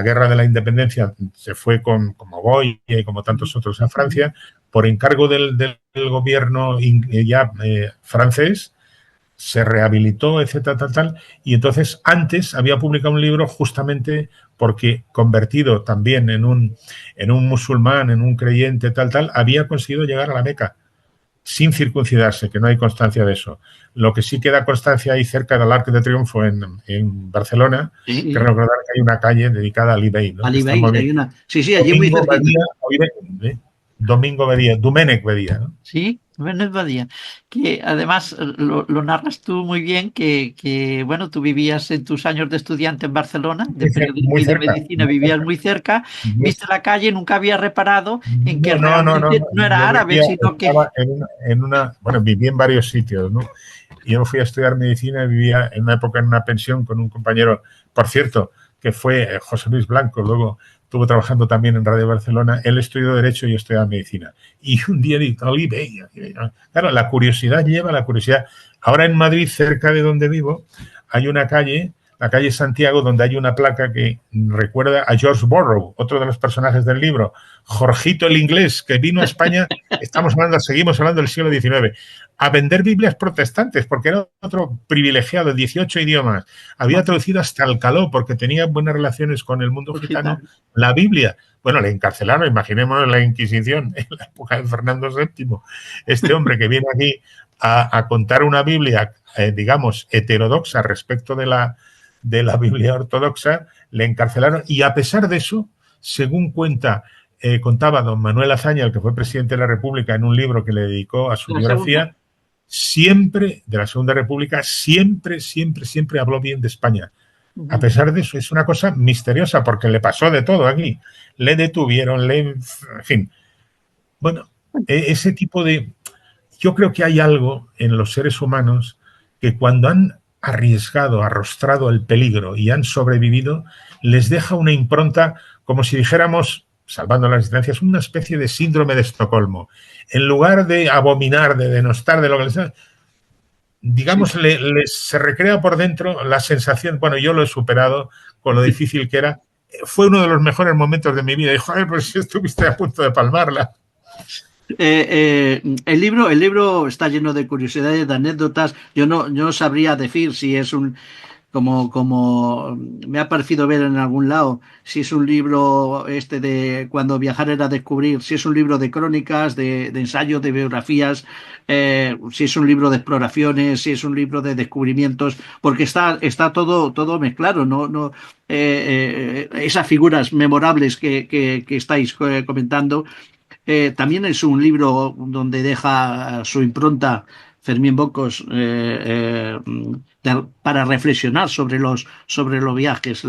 guerra de la independencia, se fue como Goya y como tantos otros a Francia, por encargo del gobierno francés, se rehabilitó, etcétera, tal, y entonces antes había publicado un libro justamente porque, convertido también en un musulmán, en un creyente, tal, había conseguido llegar a la Meca sin circuncidarse, que no hay constancia de eso. Lo que sí queda constancia ahí cerca del Arc de Triunfo en Barcelona, sí, que recordar que hay una calle dedicada a Ali Bey, ¿no? Que Ali está Bey, muy bien. hay una. Sí, sí, allí muy Domingo cerquita. Badía, Domingo Badía, Domènec Badía, ¿no? Sí, Benet Badía, que además lo narras tú muy bien, bueno, tú vivías en tus años de estudiante en Barcelona, de periodismo Muy y de cerca, medicina, muy vivías cerca. muy cerca, Yo, viste la calle, nunca había reparado en que no. realmente no era Yo árabe, vivía, sino que... estaba bueno, viví en varios sitios, ¿no? Yo fui a estudiar medicina y vivía en una época en una pensión con un compañero, por cierto, que fue José Luis Blanco, luego estuvo trabajando también en Radio Barcelona. Él estudió Derecho y yo estudiaba Medicina. Y un día dije, claro, la curiosidad lleva a la curiosidad. Ahora en Madrid, cerca de donde vivo, hay una calle, la calle Santiago, donde hay una placa que recuerda a George Borrow, otro de los personajes del libro, Jorgito el inglés, que vino a España, seguimos hablando del siglo XIX, a vender Biblias protestantes, porque era otro privilegiado, 18 idiomas. Había traducido hasta el caló, porque tenía buenas relaciones con el mundo gitano, la Biblia. Bueno, le encarcelaron, imaginémonos la Inquisición en la época de Fernando VII. Este hombre que viene aquí a contar una Biblia, digamos, heterodoxa respecto de la Biblia ortodoxa, le encarcelaron, y a pesar de eso, según contaba don Manuel Azaña, el que fue presidente de la República, en un libro que le dedicó a su biografía, siempre, de la Segunda República, siempre habló bien de España. A pesar de eso, es una cosa misteriosa, porque le pasó de todo aquí. Le detuvieron, en fin. Bueno, ese tipo de... Yo creo que hay algo en los seres humanos que cuando han arriesgado, arrostrado el peligro y han sobrevivido, les deja una impronta, como si dijéramos, salvando las distancias, una especie de síndrome de Estocolmo. En lugar de abominar, de denostar, de lo que les... Digamos, sí, se recrea por dentro la sensación, bueno, yo lo he superado con lo difícil que era. Fue uno de los mejores momentos de mi vida. Y, joder, pues si estuviste a punto de palmarla. El libro está lleno de curiosidades, de anécdotas. Yo no sabría decir si es como me ha parecido ver en algún lado, si es un libro de cuando viajar era descubrir, si es un libro de crónicas, de ensayos, de biografías, si es un libro de exploraciones, si es un libro de descubrimientos, porque está todo mezclado, no esas figuras memorables que estáis comentando. También es un libro donde deja su impronta Fermín Bocos para reflexionar sobre los viajes.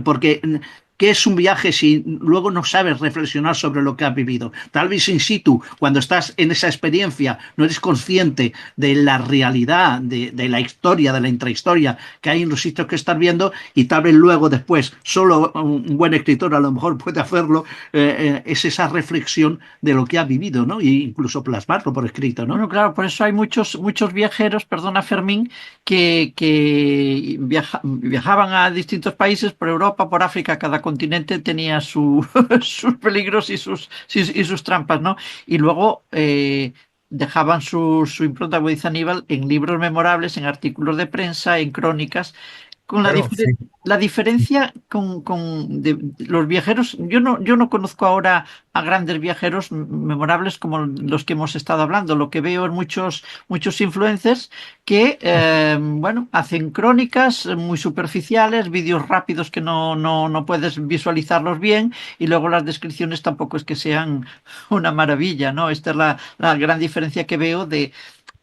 Porque ¿qué es un viaje si luego no sabes reflexionar sobre lo que has vivido? Tal vez in situ, cuando estás en esa experiencia, no eres consciente de la realidad, de la historia, de la intrahistoria que hay en los sitios que estás viendo, y tal vez luego después, solo un buen escritor a lo mejor puede hacerlo, es esa reflexión de lo que ha vivido, ¿no? E incluso plasmarlo por escrito, ¿no? Bueno, claro, por eso hay muchos viajeros, perdona Fermín, que viajaban a distintos países, por Europa, por África, cada continente tenía sus peligros y sus trampas, ¿no? Y luego dejaban su impronta, como dice Aníbal, en libros memorables, en artículos de prensa, en crónicas, con Claro, sí. la diferencia de los viajeros. Yo no conozco ahora a grandes viajeros memorables como los que hemos estado hablando. Lo que veo en muchos influencers que, bueno, hacen crónicas muy superficiales, vídeos rápidos que no puedes visualizarlos bien, y luego las descripciones tampoco es que sean una maravilla, ¿no? Esta es la gran diferencia que veo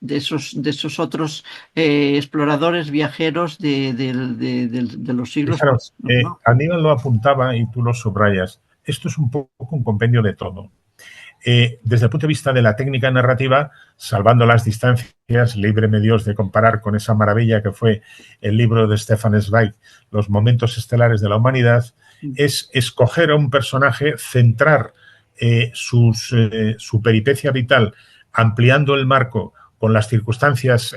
de esos otros exploradores, viajeros de los siglos. Claro, Aníbal lo apuntaba y tú lo subrayas. Esto es un poco un compendio de todo. Desde el punto de vista de la técnica narrativa, salvando las distancias, líbreme Dios de comparar con esa maravilla que fue el libro de Stefan Zweig, Los momentos estelares de la humanidad, es escoger a un personaje, centrar su peripecia vital, ampliando el marco con las circunstancias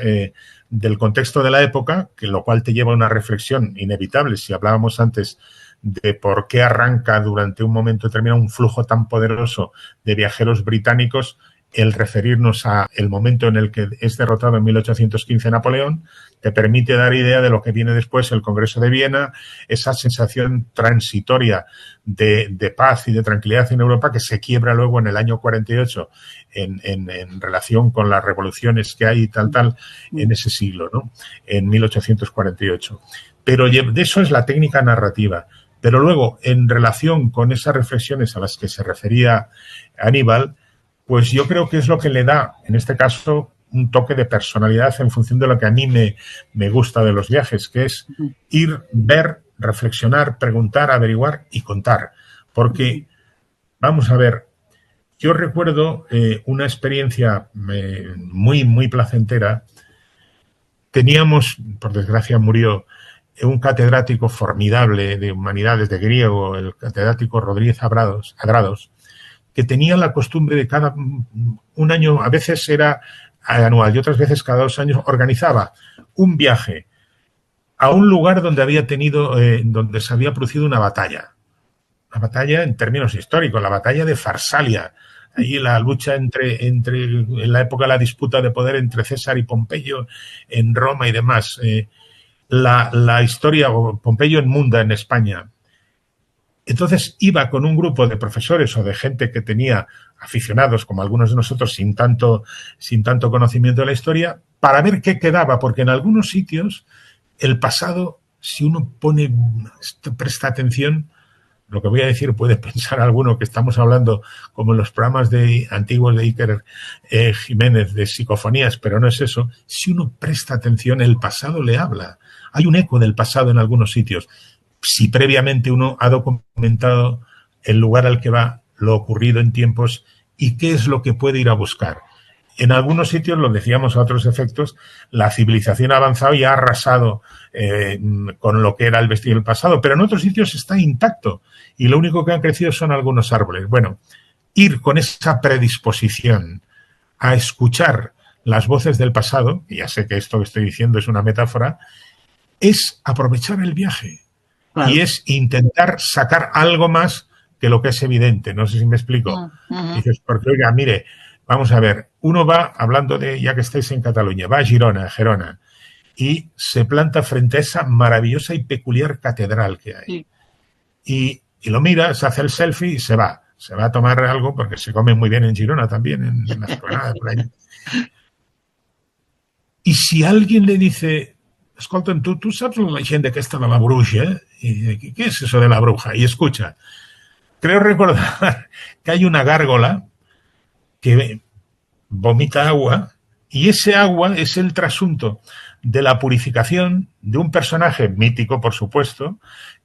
del contexto de la época, que lo cual te lleva a una reflexión inevitable. Si hablábamos antes de por qué arranca durante un momento determinado un flujo tan poderoso de viajeros británicos, el referirnos a el momento en el que es derrotado en 1815 Napoleón, te permite dar idea de lo que viene después, el Congreso de Viena, esa sensación transitoria de paz y de tranquilidad en Europa que se quiebra luego en el año 48 en relación con las revoluciones que hay y tal en ese siglo, ¿no? En 1848. Pero de eso es la técnica narrativa. Pero luego, en relación con esas reflexiones a las que se refería Aníbal, pues yo creo que es lo que le da, en este caso, un toque de personalidad en función de lo que a mí me gusta de los viajes, que es ir, ver, reflexionar, preguntar, averiguar y contar. Porque, vamos a ver, yo recuerdo una experiencia muy, muy placentera. Teníamos, por desgracia murió, un catedrático formidable de humanidades, de griego, el catedrático Rodríguez Adrados, que tenía la costumbre de cada un año, a veces era anual y otras veces cada 2 años, organizaba un viaje a un lugar donde donde se había producido una batalla en términos históricos, la batalla de Farsalia, ahí la lucha en la época de la disputa de poder entre César y Pompeyo en Roma y demás. La historia, Pompeyo en Munda, en España. Entonces iba con un grupo de profesores o de gente que tenía aficionados, como algunos de nosotros, sin tanto conocimiento de la historia, para ver qué quedaba, porque en algunos sitios el pasado, si uno presta atención, lo que voy a decir puede pensar alguno que estamos hablando como en los programas antiguos de Iker Jiménez de psicofonías, pero no es eso. Si uno presta atención, el pasado le habla. Hay un eco del pasado en algunos sitios. Si previamente uno ha documentado el lugar al que va, lo ocurrido en tiempos y qué es lo que puede ir a buscar. En algunos sitios, lo decíamos a otros efectos, la civilización ha avanzado y ha arrasado con lo que era el vestigio del pasado, pero en otros sitios está intacto y lo único que han crecido son algunos árboles. Bueno, ir con esa predisposición a escuchar las voces del pasado, y ya sé que esto que estoy diciendo es una metáfora, es aprovechar el viaje. Claro. Y es intentar sacar algo más que lo que es evidente. No sé si me explico. Dices, porque oiga, mire, vamos a ver, uno va, hablando de, ya que estáis en Cataluña, va a Gerona, y se planta frente a esa maravillosa y peculiar catedral que hay. Sí. Y lo mira, se hace el selfie y se va. Se va a tomar algo porque se come muy bien en Girona también, en la esplanada por ahí. Y si alguien le dice, escolta'm, tu saps la leyenda aquesta de la bruja? ¿Y qué es eso de la bruja? Y escucha, creo recordar que hay una gárgola que vomita agua y ese agua es el trasunto de la purificación de un personaje mítico, por supuesto,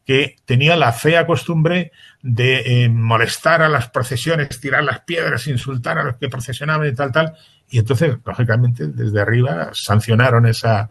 que tenía la fea costumbre de molestar a las procesiones, tirar las piedras, insultar a los que procesionaban y tal. Y entonces, lógicamente, desde arriba sancionaron esa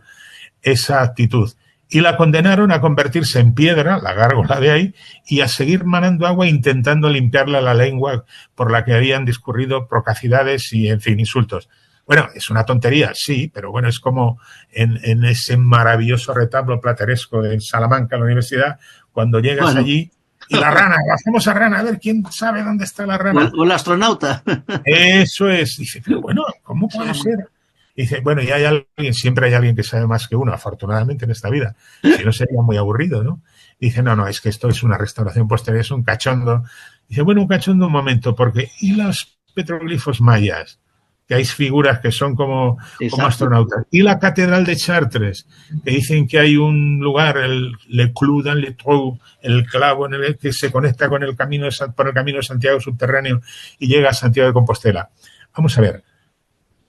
actitud. Y la condenaron a convertirse en piedra, la gárgola de ahí, y a seguir manando agua intentando limpiarle la lengua por la que habían discurrido procacidades y, en fin, insultos. Bueno, es una tontería, sí, pero bueno, es como en ese maravilloso retablo plateresco de Salamanca, la universidad, cuando llegas allí y la rana, hacemos a rana, a ver, ¿quién sabe dónde está la rana? O el astronauta. Eso es. Dice, pero bueno, ¿cómo puede ser? Dice, bueno, y hay alguien, siempre hay alguien que sabe más que uno, afortunadamente en esta vida. Si no sería muy aburrido, ¿no? Dice, no, es que esto es una restauración posterior, es un cachondo. Dice, bueno, un cachondo un momento, porque ¿y los petroglifos mayas? Que hay figuras que son como astronautas. Y la catedral de Chartres, que dicen que hay un lugar, el Le Clou dans le Trou, el clavo en el que se conecta con el camino por el camino de Santiago subterráneo y llega a Santiago de Compostela. Vamos a ver.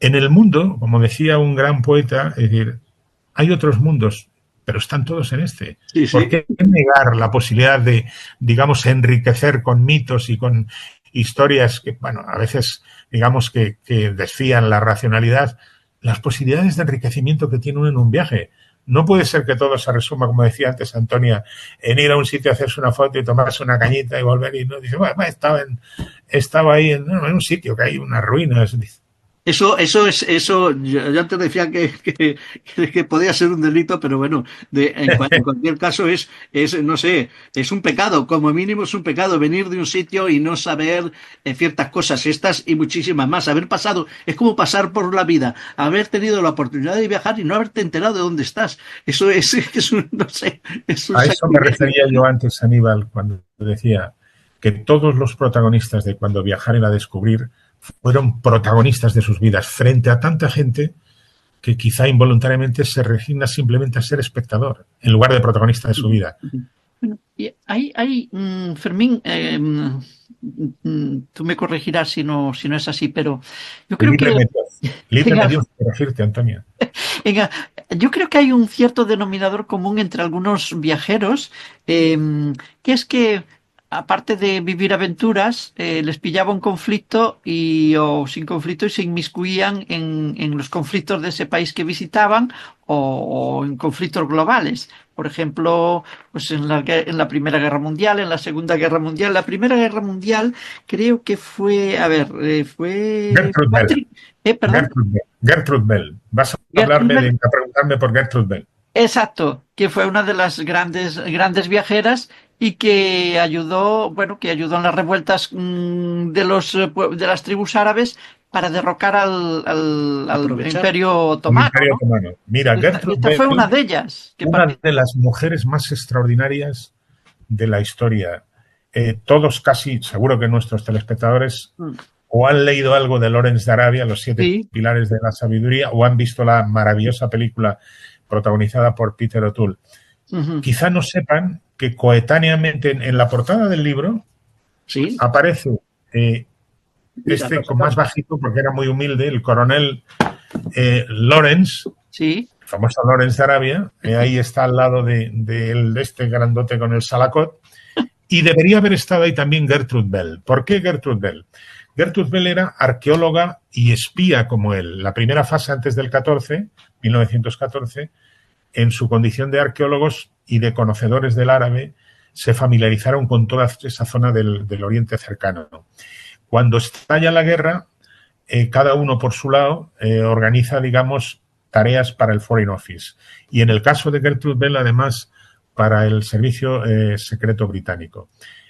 En el mundo, como decía un gran poeta, es decir, hay otros mundos, pero están todos en este. Sí, ¿Por sí. qué negar la posibilidad de, digamos, enriquecer con mitos y con historias que, bueno, a veces, digamos, que desfían la racionalidad, las posibilidades de enriquecimiento que tiene uno en un viaje? No puede ser que todo se resuma, como decía antes Antonia, en ir a un sitio, hacerse una foto y tomarse una cañita y volver y no dice, bueno, estaba ahí en un sitio que hay unas ruinas. Eso, yo antes decía que podía ser un delito, pero bueno, en cualquier caso no sé, es un pecado, como mínimo es un pecado venir de un sitio y no saber ciertas cosas, estas y muchísimas más. Haber pasado, es como pasar por la vida, haber tenido la oportunidad de viajar y no haberte enterado de dónde estás. Eso es un, no sé, es un A eso me sacrilegio. refería yo antes, Aníbal, cuando decía que todos los protagonistas de Cuando viajaren a descubrir fueron protagonistas de sus vidas frente a tanta gente que quizá involuntariamente se resigna simplemente a ser espectador en lugar de protagonista de su vida. Bueno, y Fermín, tú me corregirás si no es así, pero yo creo que Líbreme Dios de corregirte, Antonio. Venga, yo creo que hay un cierto denominador común entre algunos viajeros, que es que, aparte de vivir aventuras, les pillaba un conflicto o sin conflicto y se inmiscuían en los conflictos de ese país que visitaban o en conflictos globales. Por ejemplo, pues en la Primera Guerra Mundial, en la Segunda Guerra Mundial. La Primera Guerra Mundial creo que fue, fue... Gertrude Bell. Perdón. Gertrude Bell. Vas a preguntarme por Gertrude Bell. Exacto, que fue una de las grandes viajeras y que ayudó en las revueltas de las tribus árabes para derrocar al Imperio Otomano, Imperio ¿no? Otomano. Mira, Gertrude Esta Bell, fue una de ellas. una de las mujeres más extraordinarias de la historia. Todos casi, seguro que nuestros telespectadores o han leído algo de Lawrence de Arabia, Los 7 pilares de la sabiduría, o han visto la maravillosa película protagonizada por Peter O'Toole. Quizá no sepan que coetáneamente en la portada del libro aparece con más bajito, porque era muy humilde, el coronel Lawrence, el famoso Lawrence de Arabia, ahí está al lado de este grandote con el salacot, y debería haber estado ahí también Gertrude Bell. ¿Por qué Gertrude Bell? Gertrude Bell era arqueóloga y espía como él. La primera fase antes del 1914, en su condición de arqueólogos y de conocedores del árabe, se familiarizaron con toda esa zona del Oriente cercano. Cuando estalla la guerra, cada uno por su lado organiza, digamos, tareas para el Foreign Office. Y en el caso de Gertrude Bell, además, para el Servicio Secreto Británico.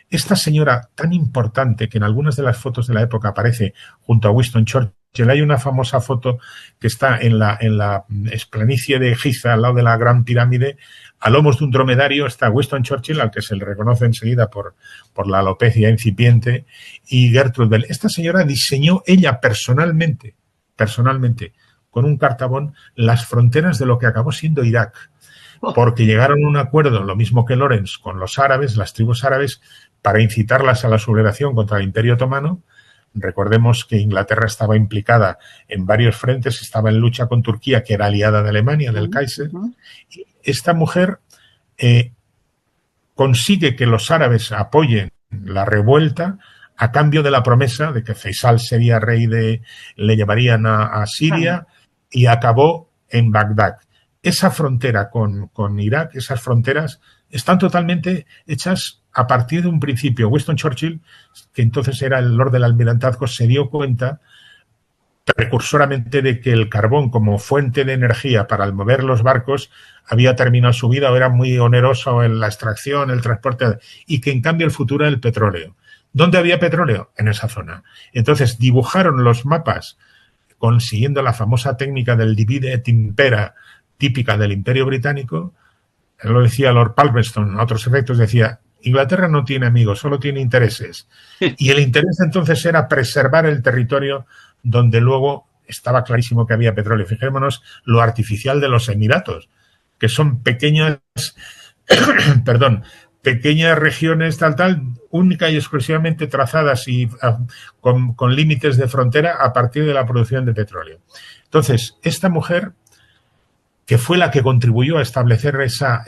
Esta señora tan importante que en algunas de las fotos de la época aparece junto a Winston Churchill, hay una famosa foto que está en la planicie de Giza, al lado de la Gran Pirámide, a lomos de un dromedario está Winston Churchill, al que se le reconoce enseguida por la alopecia incipiente, y Gertrude Bell. Esta señora diseñó ella personalmente, con un cartabón, las fronteras de lo que acabó siendo Irak, porque llegaron a un acuerdo, lo mismo que Lawrence, con los árabes, las tribus árabes, para incitarlas a la sublevación contra el Imperio Otomano. Recordemos que Inglaterra estaba implicada en varios frentes, estaba en lucha con Turquía, que era aliada de Alemania, del Kaiser. Y esta mujer consigue que los árabes apoyen la revuelta a cambio de la promesa de que Faisal sería rey le llevarían a Siria, y acabó en Bagdad. Esa frontera con Irak, esas fronteras, están totalmente hechas a partir de un principio. Winston Churchill, que entonces era el Lord del Almirantazgo, se dio cuenta precursoramente de que el carbón como fuente de energía para mover los barcos había terminado su vida o era muy oneroso en la extracción, el transporte, y que en cambio el futuro era el petróleo. ¿Dónde había petróleo? En esa zona. Entonces dibujaron los mapas consiguiendo la famosa técnica del divide et impera típica del Imperio Británico. Lo decía Lord Palmerston, a otros efectos decía: Inglaterra no tiene amigos, solo tiene intereses. Y el interés entonces era preservar el territorio donde luego estaba clarísimo que había petróleo. Fijémonos lo artificial de los Emiratos, que son pequeñas pequeñas regiones única y exclusivamente trazadas y con límites de frontera a partir de la producción de petróleo. Entonces, esta mujer, que fue la que contribuyó a establecer esa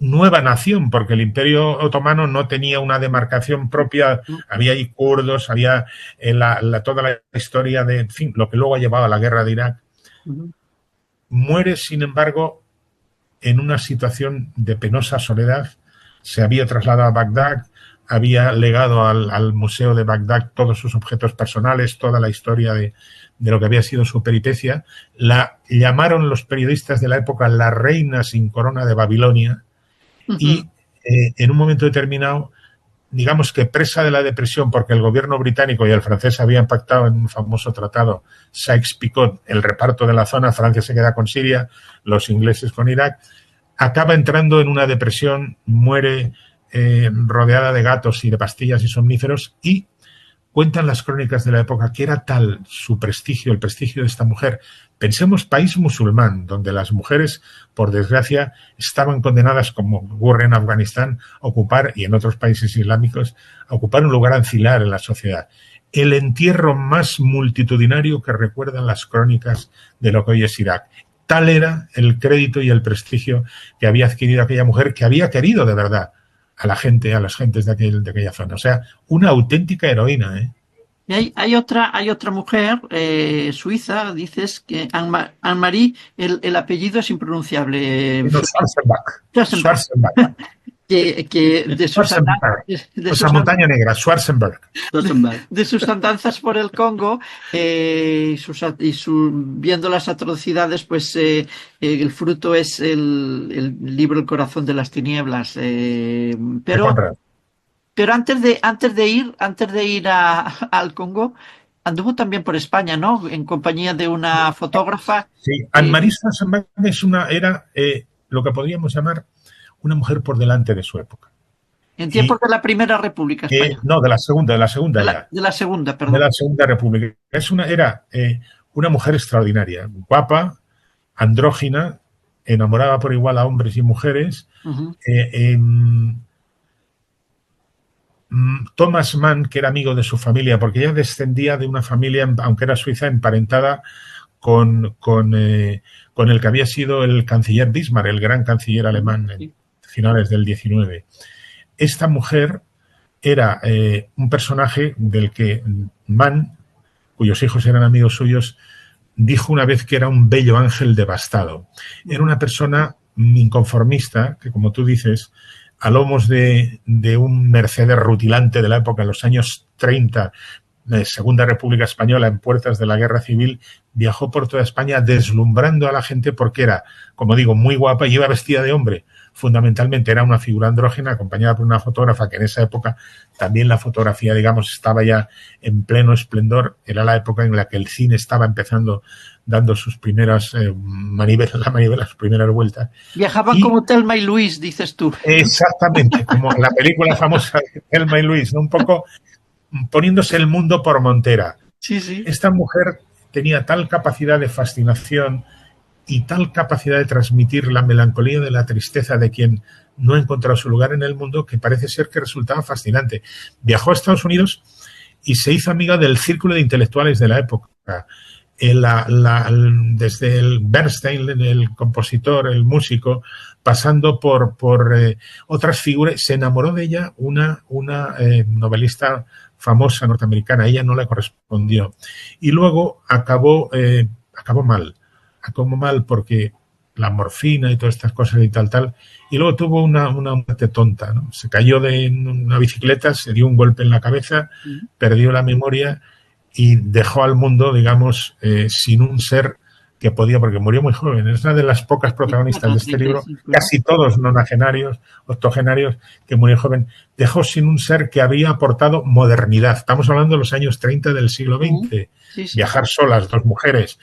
nueva nación, porque el Imperio Otomano no tenía una demarcación propia, había ahí kurdos, había toda la historia de, en fin, lo que luego ha llevado a la guerra de Irak. Muere, sin embargo, en una situación de penosa soledad. Se había trasladado a Bagdad, había legado al Museo de Bagdad todos sus objetos personales, toda la historia de lo que había sido su peripecia. La llamaron los periodistas de la época la reina sin corona de Babilonia, y en un momento determinado, digamos que presa de la depresión, porque el gobierno británico y el francés habían pactado en un famoso tratado Sykes-Picot el reparto de la zona. Francia se queda con Siria, los ingleses con Irak, acaba entrando en una depresión, muere rodeada de gatos y de pastillas y somníferos, y cuentan las crónicas de la época que era tal su prestigio, el prestigio de esta mujer. Pensemos país musulmán, donde las mujeres, por desgracia, estaban condenadas, como ocurre en Afganistán, a ocupar, y en otros países islámicos, a ocupar un lugar ancilar en la sociedad. El entierro más multitudinario que recuerdan las crónicas de lo que hoy es Irak. Tal era el crédito y el prestigio que había adquirido aquella mujer, que había querido de verdad a las gentes de aquella zona. O sea, una auténtica heroína, ¿eh? Y hay otra mujer suiza, dices, que Anne-Marie, el apellido es impronunciable. No, Schwarzenbach. Que de sus montaña negra, Schwarzenberg. De sus andanzas por el Congo, viendo las atrocidades, pues el fruto es el libro El corazón de las tinieblas. Pero antes de ir al Congo, anduvo también por España, ¿no? En compañía de una fotógrafa. Sí, Anne-Marie Schwarzenberg era lo que podríamos llamar una mujer por delante de su época. En tiempos de la Primera República Española. No, de la Segunda. De la Segunda, perdón. De la Segunda República. Era una mujer extraordinaria, guapa, andrógina, enamorada por igual a hombres y mujeres. Thomas Mann, que era amigo de su familia, porque ella descendía de una familia, aunque era suiza, emparentada con el que había sido el canciller Bismarck, el gran canciller alemán en finales del 19. Esta mujer era un personaje del que Mann, cuyos hijos eran amigos suyos, dijo una vez que era un bello ángel devastado. Era una persona inconformista que, como tú dices, a lomos de un Mercedes rutilante de la época, en los años 30, Segunda República Española, en puertas de la Guerra Civil, viajó por toda España deslumbrando a la gente porque era, como digo, muy guapa y iba vestida de hombre. Fundamentalmente era una figura andrógena acompañada por una fotógrafa que en esa época también la fotografía, digamos, estaba ya en pleno esplendor. Era la época en la que el cine estaba empezando, dando sus primeras manivelas, sus primeras vueltas. Viajaban como Thelma y Luis, dices tú. Exactamente, como la película famosa de Thelma y Luis, ¿no? Un poco poniéndose el mundo por montera. Sí. Esta mujer tenía tal capacidad de fascinación y tal capacidad de transmitir la melancolía de la tristeza de quien no ha encontrado su lugar en el mundo, que parece ser que resultaba fascinante. Viajó a Estados Unidos y se hizo amiga del círculo de intelectuales de la época. Desde el Bernstein, el compositor, el músico, pasando por otras figuras. Se enamoró de ella una novelista famosa norteamericana. Ella no le correspondió. Y luego acabó mal. Acabó mal porque la morfina y todas estas cosas y tal. Y luego tuvo una muerte tonta, ¿no? Se cayó de una bicicleta, se dio un golpe en la cabeza, perdió la memoria y dejó al mundo, digamos, sin un ser que podía, porque murió muy joven. Es una de las pocas protagonistas de este libro, casi todos nonagenarios, octogenarios, que murió joven. Dejó sin un ser que había aportado modernidad. Estamos hablando de los años 30 del siglo XX. Viajar solas, dos mujeres,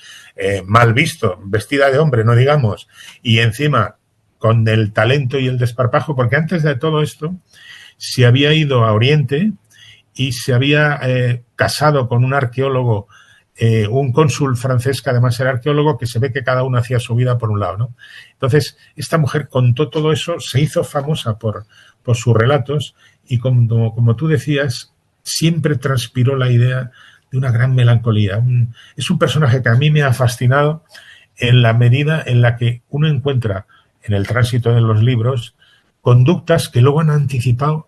mal visto, vestida de hombre, no digamos, y encima con el talento y el desparpajo, porque antes de todo esto se había ido a Oriente y se había casado con un arqueólogo un cónsul francés que además era arqueólogo, que se ve que cada uno hacía su vida por un lado, ¿no? Entonces, esta mujer contó todo eso, se hizo famosa por sus relatos y como tú decías, siempre transpiró la idea de una gran melancolía. Es un personaje que a mí me ha fascinado en la medida en la que uno encuentra en el tránsito de los libros conductas que luego han anticipado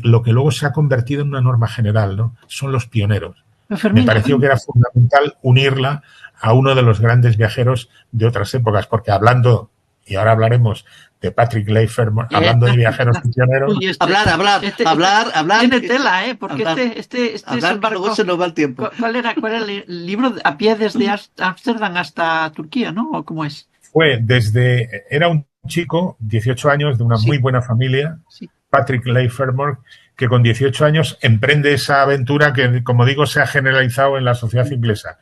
lo que luego se ha convertido en una norma general, ¿no? Son los pioneros. Me pareció que era fundamental unirla a uno de los grandes viajeros de otras épocas, porque hablando, y ahora hablaremos de Patrick Leigh Fermor, hablando de viajeros y pioneros. Uy, hablar. Tiene tela, porque hablar, este luego se nos va el tiempo. ¿Cuál era el libro? A pie desde Ámsterdam hasta Turquía, ¿no? ¿O cómo es? Era un chico, 18 años, de una muy buena familia, Patrick Leigh Fermor, que con 18 años emprende esa aventura que, como digo, se ha generalizado en la sociedad inglesa.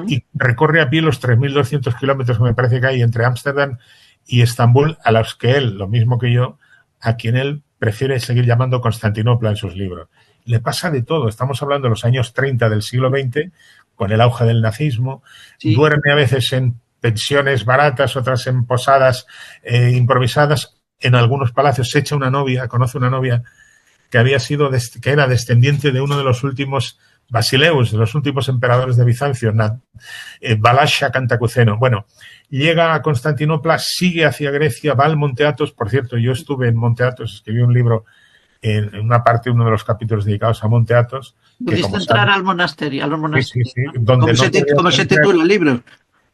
Y recorre a pie los 3.200 kilómetros que me parece que hay entre Ámsterdam y Estambul, a los que él, lo mismo que yo, a quien él prefiere seguir llamando Constantinopla en sus libros. Le pasa de todo. Estamos hablando de los años 30 del siglo XX, con el auge del nazismo. Duerme a veces en pensiones baratas, otras en posadas improvisadas. En algunos palacios se echa una novia, conoce una novia que era descendiente de uno de los últimos Basileus, de los últimos emperadores de Bizancio, Balasha Cantacuceno. Bueno, llega a Constantinopla, sigue hacia Grecia, va al Monte Athos. Por cierto, yo estuve en Monte Athos, escribí un libro en una parte, uno de los capítulos dedicados a Monte Athos. ¿Pudiste entrar al monasterio? Sí, ¿Cómo se titula el libro?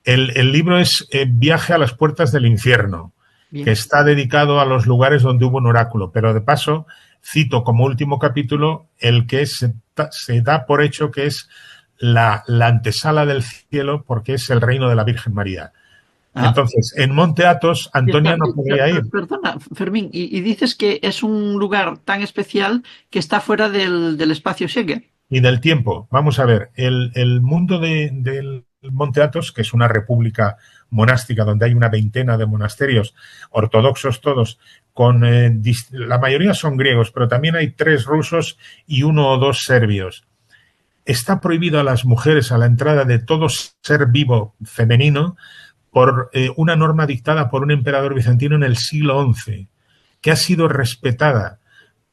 El libro es Viaje a las puertas del infierno. Bien. Que está dedicado a los lugares donde hubo un oráculo, pero de paso cito como último capítulo el que se da por hecho que es la antesala del cielo, porque es el reino de la Virgen María. Entonces, en Monte Athos, Antonia no podía ir. Perdona, Fermín, y dices que es un lugar tan especial que está fuera del espacio Schengen. Y del tiempo. Vamos a ver, el mundo del Monte Athos, que es una república monástica donde hay una veintena de monasterios, ortodoxos todos, la mayoría son griegos, pero también hay 3 rusos y 1 o 2 serbios. Está prohibido a las mujeres a la entrada de todo ser vivo femenino por una norma dictada por un emperador bizantino en el siglo XI, que ha sido respetada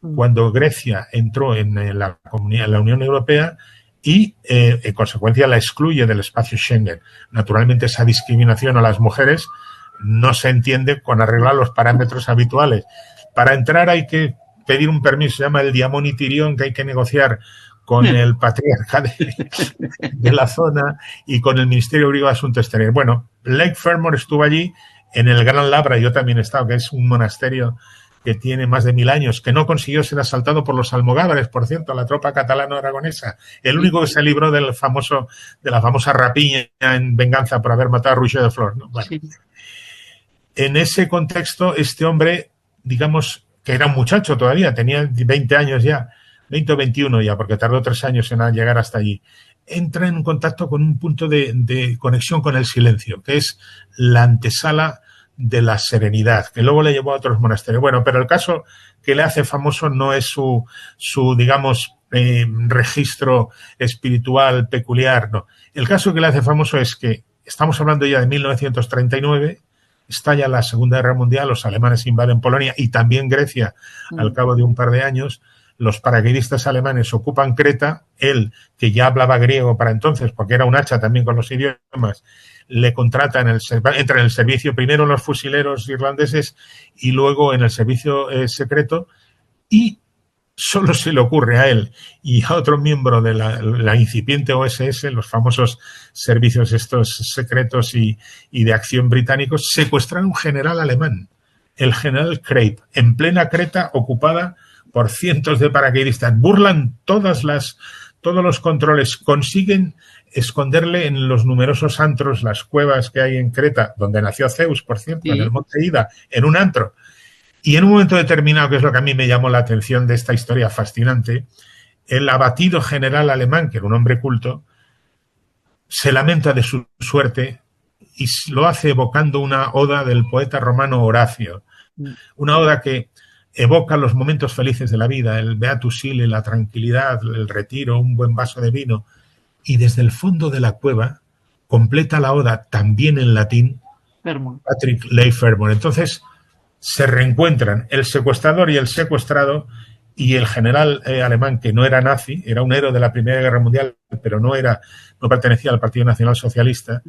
cuando Grecia entró en la Unión Europea y, en consecuencia, la excluye del espacio Schengen. Naturalmente, esa discriminación a las mujeres no se entiende con arreglar los parámetros habituales. Para entrar hay que pedir un permiso, se llama el diamonitirión, que hay que negociar con el patriarca de la zona y con el Ministerio Griego de Asuntos Exteriores. Bueno, Leigh Fermor estuvo allí en el Gran Labra, yo también he estado, que es un monasterio que tiene más de 1000 años, que no consiguió ser asaltado por los almogávares, por cierto, la tropa catalano-aragonesa. El único que se libró de la famosa rapiña en venganza por haber matado a Roger de Flor, ¿no? Bueno, en ese contexto, este hombre, digamos, que era un muchacho todavía, tenía 20 años ya, 20 o 21 ya, porque tardó 3 años en llegar hasta allí, entra en contacto con un punto de conexión con el silencio, que es la antesala de la serenidad, que luego le llevó a otros monasterios. Bueno, pero el caso que le hace famoso no es su digamos, registro espiritual peculiar, no. El caso que le hace famoso es que estamos hablando ya de 1939, estalla la Segunda Guerra Mundial, los alemanes invaden Polonia y también Grecia al cabo de un par de años. Los paracaidistas alemanes ocupan Creta, él, que ya hablaba griego para entonces, porque era un hacha también con los idiomas, le contrata entra en el servicio primero en los fusileros irlandeses y luego en el servicio secreto, y solo se le ocurre a él y a otro miembro de la incipiente OSS, los famosos servicios estos secretos y de acción británicos, secuestrar a un general alemán, el general Krape, en plena Creta ocupada por cientos de paracaidistas. Burlan todos los controles, consiguen esconderle en los numerosos antros, las cuevas que hay en Creta, donde nació Zeus, por cierto, en el monte Ida, en un antro. Y en un momento determinado, que es lo que a mí me llamó la atención de esta historia fascinante, el abatido general alemán, que era un hombre culto, se lamenta de su suerte y lo hace evocando una oda del poeta romano Horacio, una oda que evoca los momentos felices de la vida, el beatus ile, la tranquilidad, el retiro, un buen vaso de vino. y desde el fondo de la cueva completa la oda también en latín Patrick Leigh Fermor. Entonces se reencuentran el secuestrador y el secuestrado, y el general alemán, que no era nazi, era un héroe de la Primera Guerra Mundial, pero no pertenecía al Partido Nacional Socialista,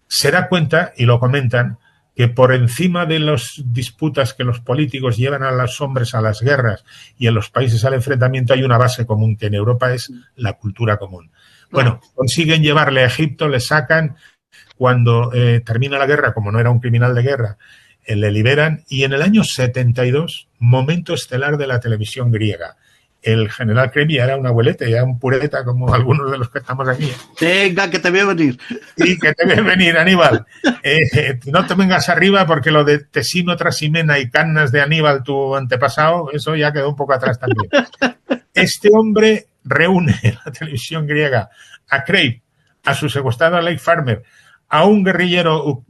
se da cuenta, y lo comentan, que por encima de las disputas que los políticos llevan a los hombres a las guerras y en los países al enfrentamiento, hay una base común, que en Europa es la cultura común. Bueno, consiguen llevarle a Egipto, le sacan, cuando termina la guerra, como no era un criminal de guerra, le liberan, y en el año 72, momento estelar de la televisión griega. El general Kremia era un abuelete, ya un pureta como algunos de los que estamos aquí. Venga, que te veo venir. Sí, que te veo venir, Aníbal. No te vengas arriba, porque lo de Tesino, Trasimena y Cannas de Aníbal, tu antepasado, eso ya quedó un poco atrás también. Este hombre reúne en la televisión griega a Crave, a su secuestrado Leigh Fermor, a un guerrillero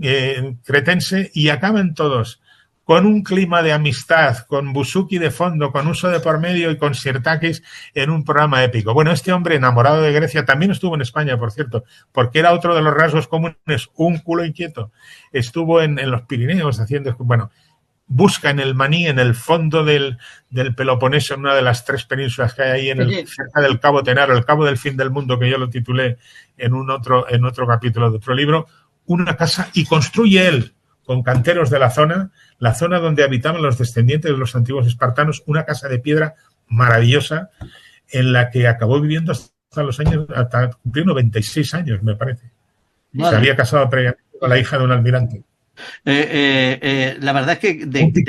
cretense, y acaban todos con un clima de amistad, con Buzuki de fondo, con Uso de por medio y con Sirtakis en un programa épico. Bueno, este hombre, enamorado de Grecia, también estuvo en España, por cierto, porque era otro de los rasgos comunes, un culo inquieto. Estuvo en los Pirineos haciendo... Bueno, busca en el Maní, en el fondo del Peloponeso, en una de las 3 penínsulas que hay ahí cerca del Cabo Tenaro, el Cabo del Fin del Mundo, que yo lo titulé en otro capítulo de otro libro, una casa, y construye él, con canteros de la zona donde habitaban los descendientes de los antiguos espartanos, una casa de piedra maravillosa, en la que acabó viviendo hasta cumplir 96 años, me parece. Vale. Se había casado previamente con la hija de un almirante. La verdad es que de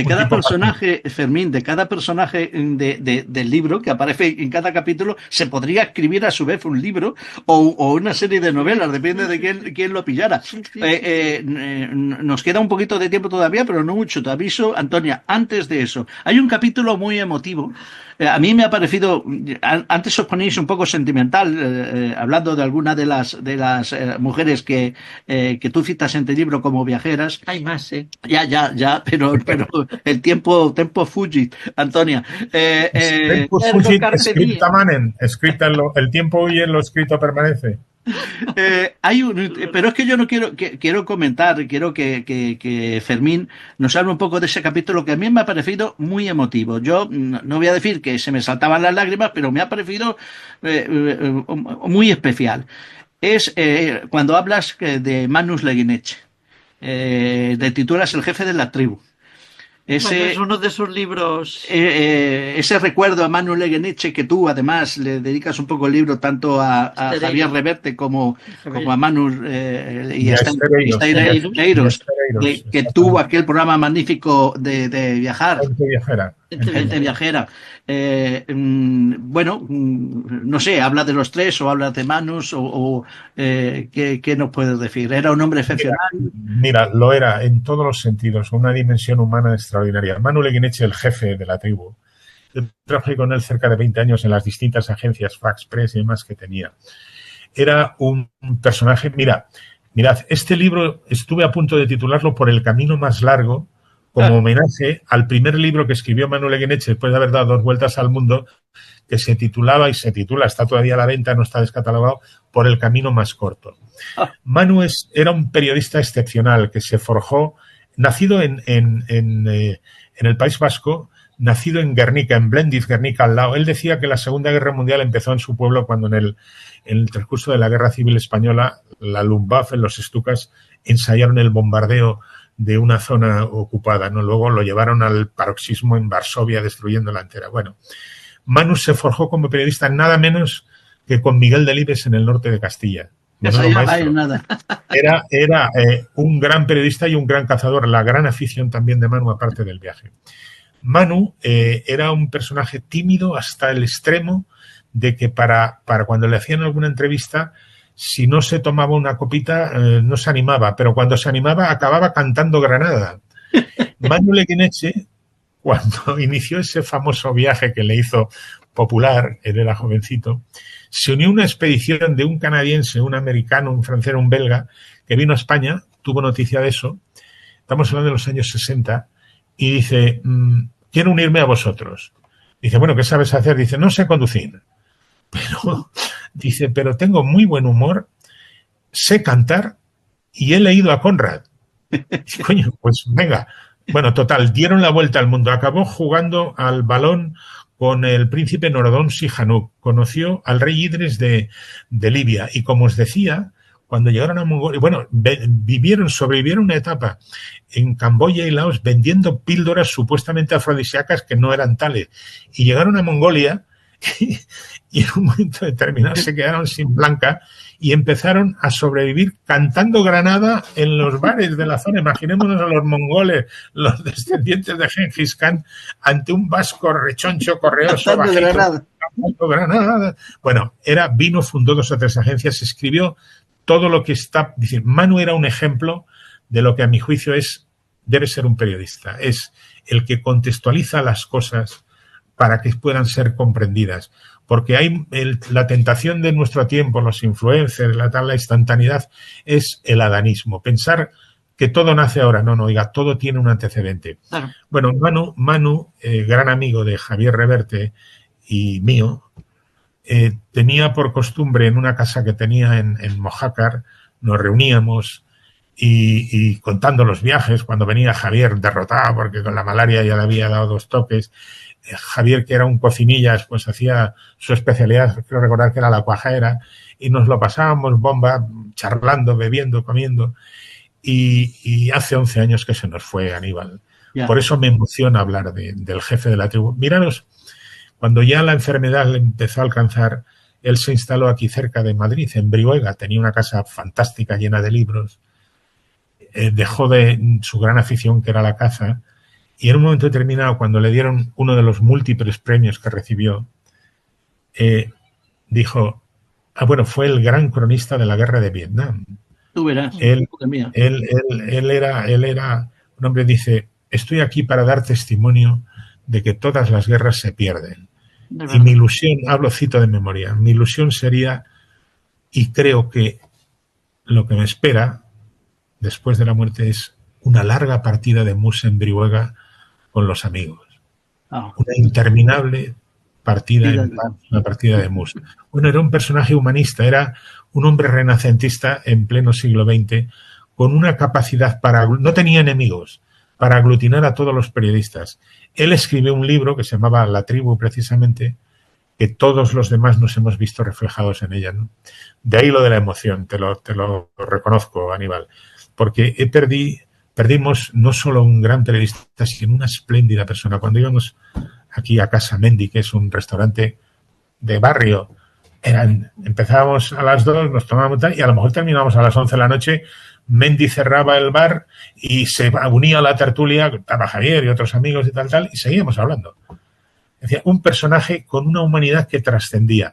cada personaje, Fermín, de cada personaje del libro que aparece en cada capítulo, se podría escribir a su vez un libro o una serie de novelas, depende de quién lo pillara. Nos queda un poquito de tiempo todavía, pero no mucho. Te aviso, Antonia, antes de eso, hay un capítulo muy emotivo. A mí me ha parecido, antes os ponéis un poco sentimental, hablando de alguna de las mujeres que tú citas en tu libro como viajeras. Hay más, Ya, pero el tiempo fugit, Antonia. Tempo fugit, scripta manen, el tiempo huye, lo escrito permanece. Pero es que yo no quiero comentar, quiero que Fermín nos hable un poco de ese capítulo que a mí me ha parecido muy emotivo. Yo no voy a decir que se me saltaban las lágrimas, pero me ha parecido muy especial. Es cuando hablas de Manus Leguinech, te titulas El jefe de la tribu. Es uno de esos libros. Ese recuerdo a Manu Leguinech, que tú además le dedicas un poco el libro tanto a Javier Reverte como a Manu y a Esteireiros, que tuvo aquel programa magnífico de viajar. Gente viajera. Bueno, no sé, habla de los 3 o habla de Manus ¿qué nos puedes decir? ¿Era un hombre excepcional? Mira, lo era en todos los sentidos, una dimensión humana extraordinaria. Manu Leguinech, el jefe de la tribu. Yo trabajé con él cerca de 20 años en las distintas agencias, Fax Press y demás que tenía. Era un personaje... Mirad, este libro estuve a punto de titularlo Por el camino más largo, como homenaje al primer libro que escribió Manu Leguinech después de haber dado 2 vueltas al mundo, que se titulaba y se titula, está todavía a la venta, no está descatalogado, Por el camino más corto. Manu era un periodista excepcional que se forjó, nacido en el País Vasco, nacido en Guernica, en Blendiz, Guernica al lado. Él decía que la Segunda Guerra Mundial empezó en su pueblo cuando en el transcurso de la Guerra Civil Española, la Luftwaffe, los Stukas, ensayaron el bombardeo de una zona ocupada, ¿no? Luego lo llevaron al paroxismo en Varsovia, destruyéndola entera. Bueno, Manu se forjó como periodista nada menos que con Miguel Delibes en el norte de Castilla. Era un gran periodista y un gran cazador, la gran afición también de Manu, aparte del viaje. Manu era un personaje tímido hasta el extremo de que para cuando le hacían alguna entrevista, si no se tomaba una copita, no se animaba, pero cuando se animaba acababa cantando Granada. Manu Leguinech, cuando inició ese famoso viaje que le hizo popular, él era jovencito, se unió a una expedición de un canadiense, un americano, un francés, un belga, que vino a España, tuvo noticia de eso, estamos hablando de los años 60, y dice, quiero unirme a vosotros. Dice, bueno, ¿qué sabes hacer? Dice, no sé conducir. pero dice, pero tengo muy buen humor, sé cantar y he leído a Conrad. Y, coño, pues venga. Bueno, total, dieron la vuelta al mundo. Acabó jugando al balón con el príncipe Norodom Sihanouk. Conoció al rey Idris de Libia. Y como os decía, cuando llegaron a Mongolia, bueno, sobrevivieron una etapa en Camboya y Laos vendiendo píldoras supuestamente afrodisíacas que no eran tales. Y llegaron a Mongolia y en un momento determinado se quedaron sin blanca y empezaron a sobrevivir cantando Granada en los bares de la zona. Imaginémonos a los mongoles, los descendientes de Gengis Khan, ante un vasco rechoncho, correoso, bajito, cantando Granada. Bueno, vino, fundó 2 o 3 agencias, escribió todo lo que está... Decir, Manu era un ejemplo de lo que a mi juicio debe ser un periodista. Es el que contextualiza las cosas para que puedan ser comprendidas. Porque hay la tentación de nuestro tiempo, los influencers, la instantaneidad, es el adanismo. Pensar que todo nace ahora. No, oiga, todo tiene un antecedente. Claro. Bueno, Manu, gran amigo de Javier Reverte y mío, tenía por costumbre en una casa que tenía en Mojácar, nos reuníamos y contando los viajes, cuando venía Javier derrotado porque con la malaria ya le había dado 2 toques. Javier, que era un cocinillas, pues hacía su especialidad, creo recordar que era la cuajera, y nos lo pasábamos bomba, charlando, bebiendo, comiendo, y hace 11 años que se nos fue Aníbal. Yeah. Por eso me emociona hablar del jefe de la tribu. Miraros, cuando ya la enfermedad le empezó a alcanzar, él se instaló aquí cerca de Madrid, en Brihuega, tenía una casa fantástica llena de libros, dejó de su gran afición que era la caza. Y en un momento determinado, cuando le dieron uno de los múltiples premios que recibió, dijo, bueno, fue el gran cronista de la guerra de Vietnam. Tú verás. Él era un hombre, dice, estoy aquí para dar testimonio de que todas las guerras se pierden. Y mi ilusión, cito de memoria, mi ilusión sería, y creo que lo que me espera después de la muerte es una larga partida de mus en Brihuega con los amigos. Una interminable partida de mus. Bueno, era un personaje humanista, era un hombre renacentista en pleno siglo XX, con una capacidad no tenía enemigos, para aglutinar a todos los periodistas. Él escribió un libro que se llamaba La Tribu, precisamente, que todos los demás nos hemos visto reflejados en ella, ¿no? De ahí lo de la emoción, te lo reconozco, Aníbal, porque perdimos no solo un gran periodista, sino una espléndida persona. Cuando íbamos aquí a Casa Mendi, que es un restaurante de barrio, empezábamos a las 2, nos tomábamos tal, y a lo mejor terminábamos a las 11 de la noche. Mendi cerraba el bar y se unía a la tertulia, estaba Javier y otros amigos y tal, y seguíamos hablando. Es decir, un personaje con una humanidad que trascendía,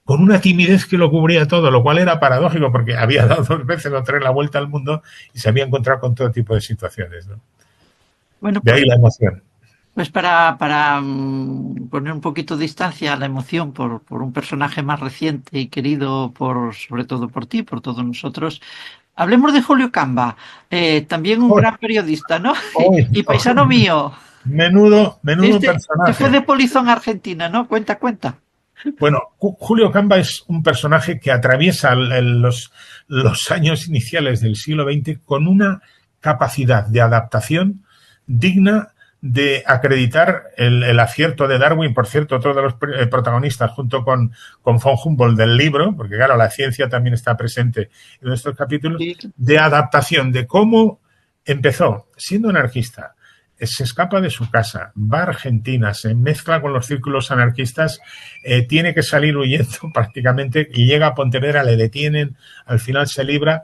con una timidez que lo cubría todo, lo cual era paradójico porque había dado 2 veces o 3 la vuelta al mundo y se había encontrado con todo tipo de situaciones, ¿no? Bueno, de ahí la emoción. Pues para poner un poquito de distancia a la emoción por un personaje más reciente y querido sobre todo por ti, por todos nosotros, hablemos de Julio Camba, también un gran periodista, ¿no? Y paisano mío. Menudo personaje. Que fue de Polizón, Argentina, ¿no? Cuenta. Bueno, Julio Camba es un personaje que atraviesa los años iniciales del siglo XX con una capacidad de adaptación digna de acreditar el acierto de Darwin, por cierto, otro de los protagonistas, junto con von Humboldt del libro, porque claro, la ciencia también está presente en estos capítulos, de adaptación, de cómo empezó siendo anarquista, se escapa de su casa, va a Argentina, se mezcla con los círculos anarquistas, tiene que salir huyendo prácticamente y llega a Pontevedra, le detienen, al final se libra,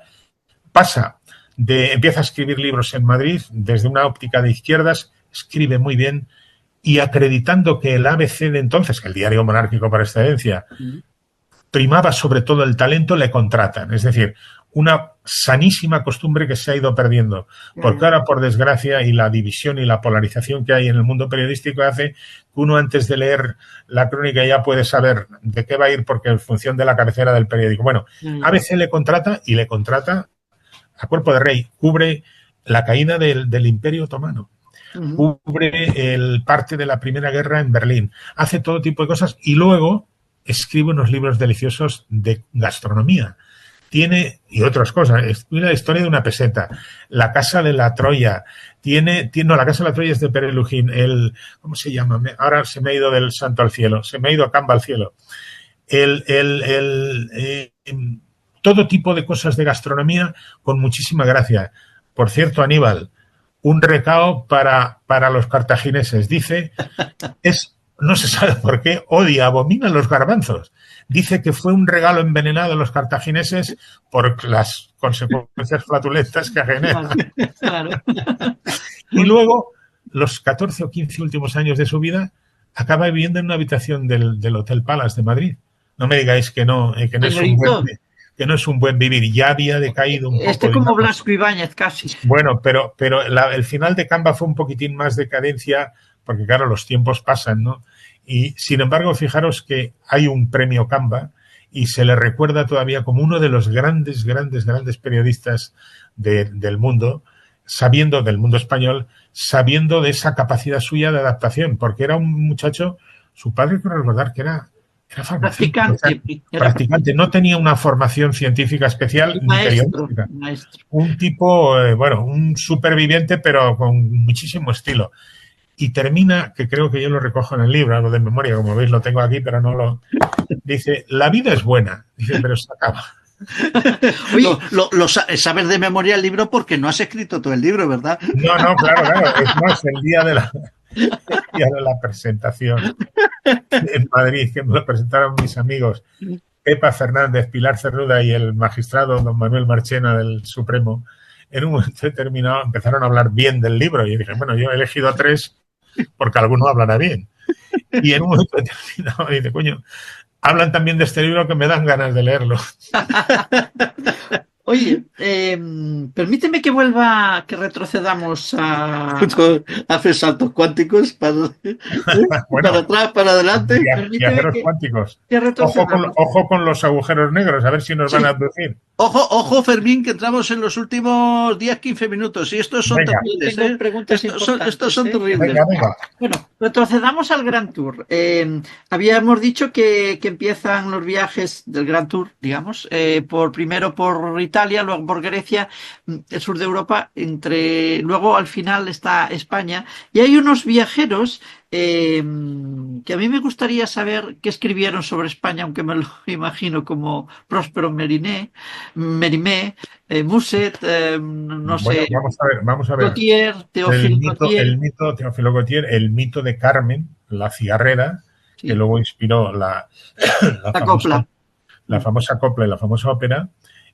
empieza a escribir libros en Madrid desde una óptica de izquierdas, escribe muy bien y acreditando que el ABC de entonces, que el diario monárquico por excelencia, primaba sobre todo el talento, le contratan. Es decir, una sanísima costumbre que se ha ido perdiendo. Porque ahora, por desgracia, y la división y la polarización que hay en el mundo periodístico hace que uno antes de leer la crónica ya puede saber de qué va a ir porque en función de la cabecera del periódico. Bueno, ABC le contrata y le contrata a cuerpo de rey. Cubre la caída del Imperio Otomano. Cubre parte de la Primera Guerra en Berlín. Hace todo tipo de cosas y luego escribe unos libros deliciosos de gastronomía. Tiene, y otras cosas, es la historia de una peseta, la casa de la Troya, no, la casa de la Troya es de Pere Lujín, ¿cómo se llama? Ahora se me ha ido del santo al cielo, se me ha ido a Camba al cielo. Todo tipo de cosas de gastronomía con muchísima gracia. Por cierto, Aníbal, un recao para los cartagineses, dice, no se sabe por qué, abomina los garbanzos. Dice que fue un regalo envenenado a los cartagineses por las consecuencias flatulentas que genera. Claro. Y luego, los 14 o 15 últimos años de su vida, acaba viviendo en una habitación del Hotel Palace de Madrid. No me digáis que no es un buen vivir. Ya había decaído un poco. Como Blasco Ibáñez, casi. Bueno, pero el final de Camba fue un poquitín más decadencia, porque claro, los tiempos pasan, ¿no? Y sin embargo, fijaros que hay un premio Camba y se le recuerda todavía como uno de los grandes periodistas del mundo, del mundo español, sabiendo de esa capacidad suya de adaptación, porque era un muchacho, su padre quiero recordar que era practicante, no tenía una formación científica especial ni periodística. Maestro. Un tipo, un superviviente, pero con muchísimo estilo. Y termina, que creo que yo lo recojo en el libro, algo de memoria, como veis lo tengo aquí, pero no lo... Dice, la vida es buena, dice, pero se acaba. Oye, sabes de memoria el libro porque no has escrito todo el libro, ¿verdad? No, claro. Es más, el día de la presentación en Madrid, que me lo presentaron mis amigos Pepa Fernández, Pilar Cernuda y el magistrado don Manuel Marchena del Supremo, en un momento determinado empezaron a hablar bien del libro y dije, bueno, yo he elegido a 3 porque alguno hablará bien. Y en un momento determinado dice, coño, hablan también de este libro que me dan ganas de leerlo. Oye, permíteme que retrocedamos a... Hace saltos cuánticos para atrás, para adelante. Viajeros cuánticos. Que ojo con los agujeros negros, a ver si nos van a abducir. Ojo, Fermín, que entramos en los últimos 10-15 minutos y estos son terribles. Tengo preguntas estos son terribles. Venga. Bueno, retrocedamos al Grand Tour. Habíamos dicho que empiezan los viajes del Grand Tour, digamos, primero por Italia, luego por Grecia, el sur de Europa, luego al final está España, y hay unos viajeros que a mí me gustaría saber qué escribieron sobre España, aunque me lo imagino como Próspero Mérimée, Musset, no sé. Vamos a ver. Gautier, El mito Teófilo Gautier, el mito de Carmen, la cigarrera, sí, que luego inspiró la famosa copla y la famosa ópera,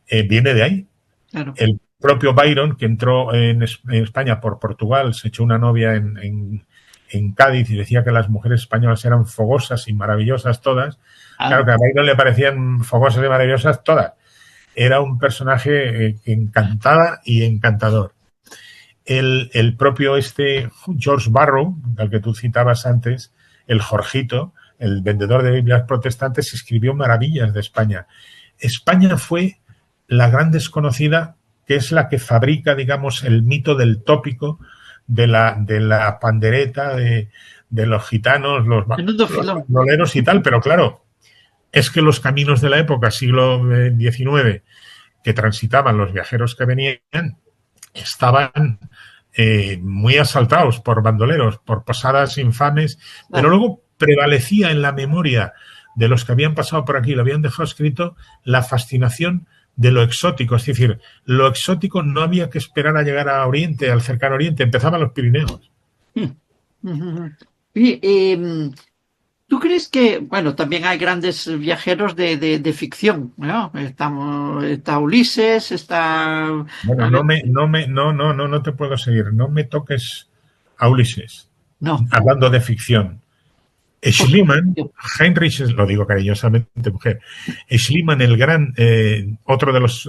viene de ahí. Claro. El propio Byron, que entró en España por Portugal, se echó una novia en Cádiz y decía que las mujeres españolas eran fogosas y maravillosas todas. Claro que a Byron le parecían fogosas y maravillosas todas. Era un personaje que encantaba y encantador. El propio George Barrow, al que tú citabas antes, el Jorgito, el vendedor de Biblias protestantes, escribió maravillas de España. España fue la gran desconocida, que es la que fabrica, digamos, el mito del tópico, de la pandereta, de los gitanos, los bandoleros y tal, pero claro, es que los caminos de la época, siglo XIX, que transitaban los viajeros que venían, estaban muy asaltados por bandoleros, por posadas infames, pero luego prevalecía en la memoria de los que habían pasado por aquí, lo habían dejado escrito, la fascinación de lo exótico. Es decir, lo exótico no había que esperar a llegar a Oriente, al cercano Oriente, empezaban los Pirineos. ¿Tú crees que, bueno, también hay grandes viajeros de ficción, ¿no? Está Ulises, está... Bueno, no te puedo seguir. No me toques a Ulises. No. Hablando de ficción. Schliemann, Heinrich, lo digo cariñosamente, mujer, Schliemann, el gran, otro de los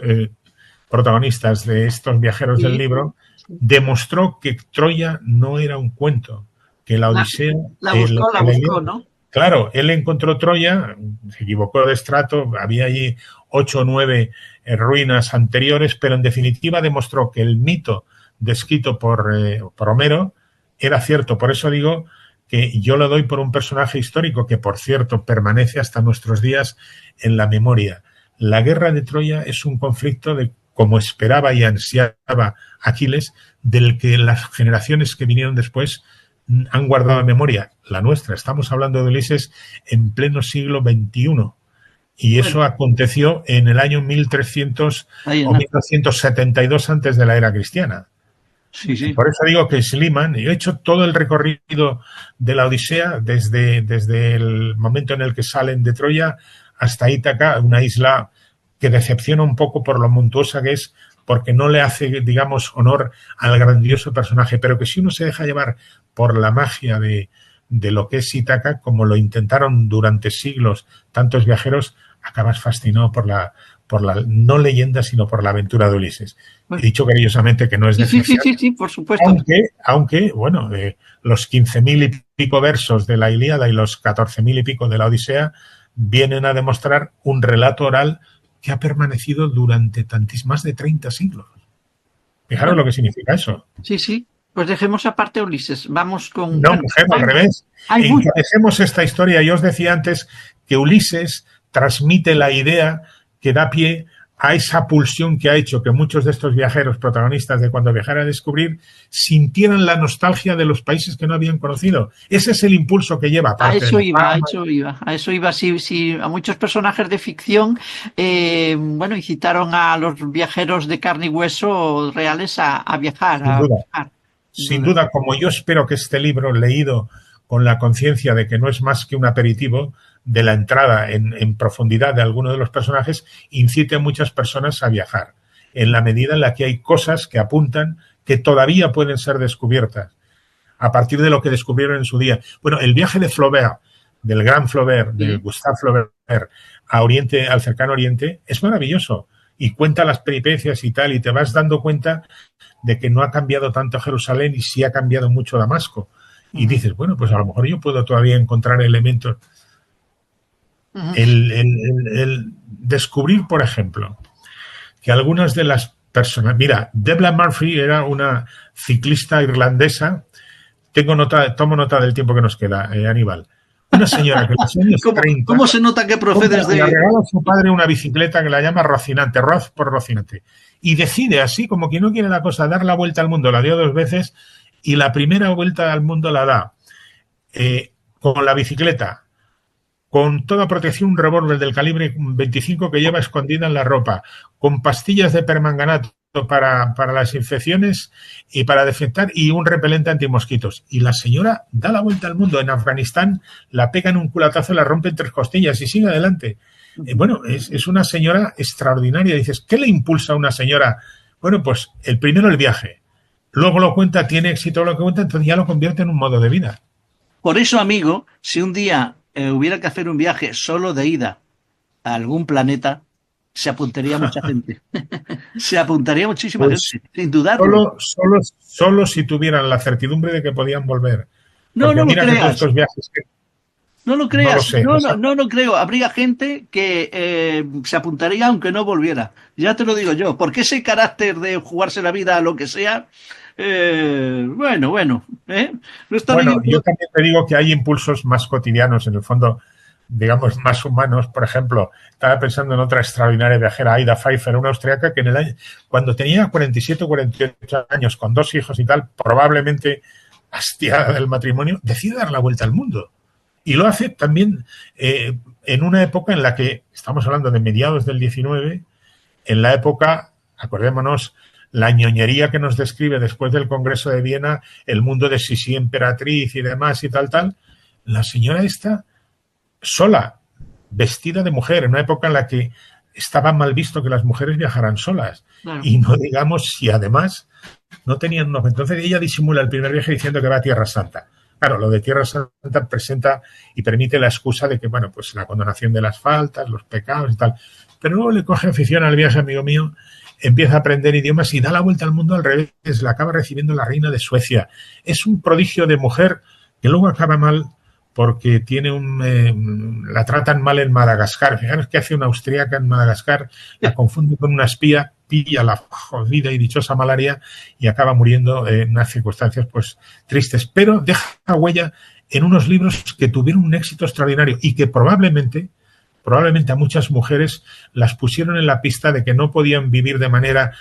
protagonistas de estos viajeros del libro, demostró que Troya no era un cuento, que la Odisea... La buscó, ¿no? Claro, él encontró Troya, se equivocó de estrato, había allí 8 o 9 ruinas anteriores, pero en definitiva demostró que el mito descrito por Homero era cierto. Por eso digo que yo lo doy por un personaje histórico que, por cierto, permanece hasta nuestros días en la memoria. La guerra de Troya es un conflicto de, como esperaba y ansiaba Aquiles, del que las generaciones que vinieron después han guardado memoria, la nuestra. Estamos hablando de Ulises en pleno siglo XXI. Y eso aconteció en el año 1300 o 1272 antes de la era cristiana. Sí, sí. Por eso digo que Schliemann, yo he hecho todo el recorrido de la Odisea desde el momento en el que salen de Troya hasta Ítaca, una isla que decepciona un poco por lo montuosa que es, porque no le hace, digamos, honor al grandioso personaje, pero que si uno se deja llevar por la magia de lo que es Ítaca, como lo intentaron durante siglos tantos viajeros, acabas fascinado por la no leyenda, sino por la aventura de Ulises. He dicho cariñosamente que no es de ficción. Sí, por supuesto. Aunque bueno, los 15.000 y pico versos de la Ilíada y los 14.000 y pico de la Odisea vienen a demostrar un relato oral que ha permanecido durante más de 30 siglos. Fijaros lo que significa eso. Sí. Pues dejemos aparte a Ulises. Vamos con... No, mujer, al revés. Encabecemos esta historia. Yo os decía antes que Ulises transmite la idea que da pie a esa pulsión que ha hecho que muchos de estos viajeros protagonistas de Cuando viajara a descubrir sintieran la nostalgia de los países que no habían conocido. Ese es el impulso que lleva. A eso iba. Sí, a muchos personajes de ficción, incitaron a los viajeros de carne y hueso reales a viajar. Sin duda, como yo espero que este libro, leído con la conciencia de que no es más que un aperitivo de la entrada en profundidad de alguno de los personajes, incite a muchas personas a viajar, en la medida en la que hay cosas que apuntan que todavía pueden ser descubiertas, a partir de lo que descubrieron en su día. Bueno, el viaje de Flaubert, del gran Flaubert, de Gustave Flaubert, al cercano Oriente, es maravilloso, y cuenta las peripecias y tal, y te vas dando cuenta de que no ha cambiado tanto Jerusalén y sí ha cambiado mucho Damasco. Y dices, bueno, pues a lo mejor yo puedo todavía encontrar elementos. El descubrir, por ejemplo, que algunas de las personas... Mira, Debla Murphy era una ciclista irlandesa. Tomo nota del tiempo que nos queda, Aníbal. Una señora que en los años 30... ¿Cómo se nota que procedes de...? Le regala a su padre una bicicleta que la llama Rocinante, Roz por Rocinante. Y decide, así como quien no quiere la cosa, dar la vuelta al mundo. La dio 2 veces y la primera vuelta al mundo la da con la bicicleta, con toda protección, un revólver del calibre 25 que lleva escondida en la ropa, con pastillas de permanganato para las infecciones y para desinfectar y un repelente antimosquitos. Y la señora da la vuelta al mundo. En Afganistán la pega en un culatazo, la rompe en 3 costillas y sigue adelante. Bueno, es una señora extraordinaria. Dices, ¿qué le impulsa a una señora? Bueno, pues primero el viaje. Luego lo cuenta, tiene éxito lo que cuenta, entonces ya lo convierte en un modo de vida. Por eso, amigo, si un día hubiera que hacer un viaje solo de ida a algún planeta, se apuntaría mucha gente. Se apuntaría muchísima gente, sin dudarlo. Solo si tuvieran la certidumbre de que podían volver. No lo creas. Estos viajes no lo creas. No lo creo. Habría gente que se apuntaría aunque no volviera. Ya te lo digo yo. Porque ese carácter de jugarse la vida a lo que sea... No está bueno, yo también te digo que hay impulsos más cotidianos, en el fondo, digamos, más humanos. Por ejemplo, estaba pensando en otra extraordinaria viajera, Aida Pfeiffer, una austriaca que cuando tenía 47 o 48 años, con 2 hijos y tal, probablemente hastiada del matrimonio, decide dar la vuelta al mundo. Y lo hace también en una época en la que, estamos hablando de mediados del 19, en la época, acordémonos, la ñoñería que nos describe después del Congreso de Viena, el mundo de Sisi emperatriz y demás y tal, la señora está sola, vestida de mujer, en una época en la que estaba mal visto que las mujeres viajaran solas. Claro. Y no digamos si además no tenían novio. Entonces ella disimula el primer viaje diciendo que va a Tierra Santa. Claro, lo de Tierra Santa presenta y permite la excusa de que, bueno, pues la condonación de las faltas, los pecados y tal. Pero luego le coge afición al viaje, amigo mío, empieza a aprender idiomas y da la vuelta al mundo al revés. La acaba recibiendo la reina de Suecia. Es un prodigio de mujer que luego acaba mal porque tiene la tratan mal en Madagascar. Fijaros que hace una austríaca en Madagascar, la confunde con una espía, pilla la jodida y dichosa malaria y acaba muriendo en unas circunstancias pues tristes. Pero deja huella en unos libros que tuvieron un éxito extraordinario y que probablemente a muchas mujeres las pusieron en la pista de que no podían vivir de manera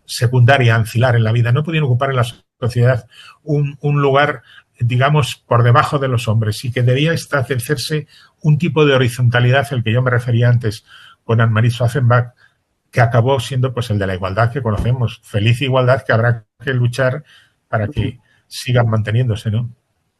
secundaria, ancilar en la vida, no podían ocupar en la sociedad un lugar, digamos, por debajo de los hombres, y que debía establecerse un tipo de horizontalidad al que yo me refería antes con Anne-Marie Schwarzenbach, que acabó siendo pues el de la igualdad que conocemos, feliz igualdad que habrá que luchar para que sigan manteniéndose, ¿no?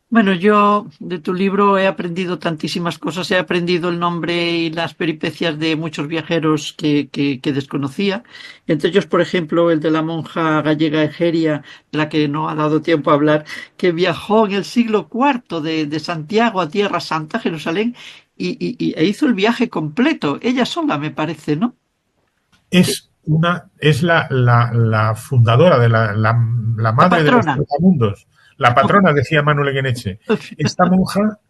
Bueno, yo de tu libro he aprendido tantísimas cosas. He aprendido el nombre y las peripecias de muchos viajeros que desconocía. Entre ellos, por ejemplo, el de la monja gallega Egeria, de la que no ha dado tiempo a hablar, que viajó en el siglo IV de Santiago a Tierra Santa, Jerusalén, e hizo el viaje completo. Ella sola, me parece, ¿no? Es la fundadora de la madre de los trotamundos. La patrona, decía Manuel Egueneche. Esta monja,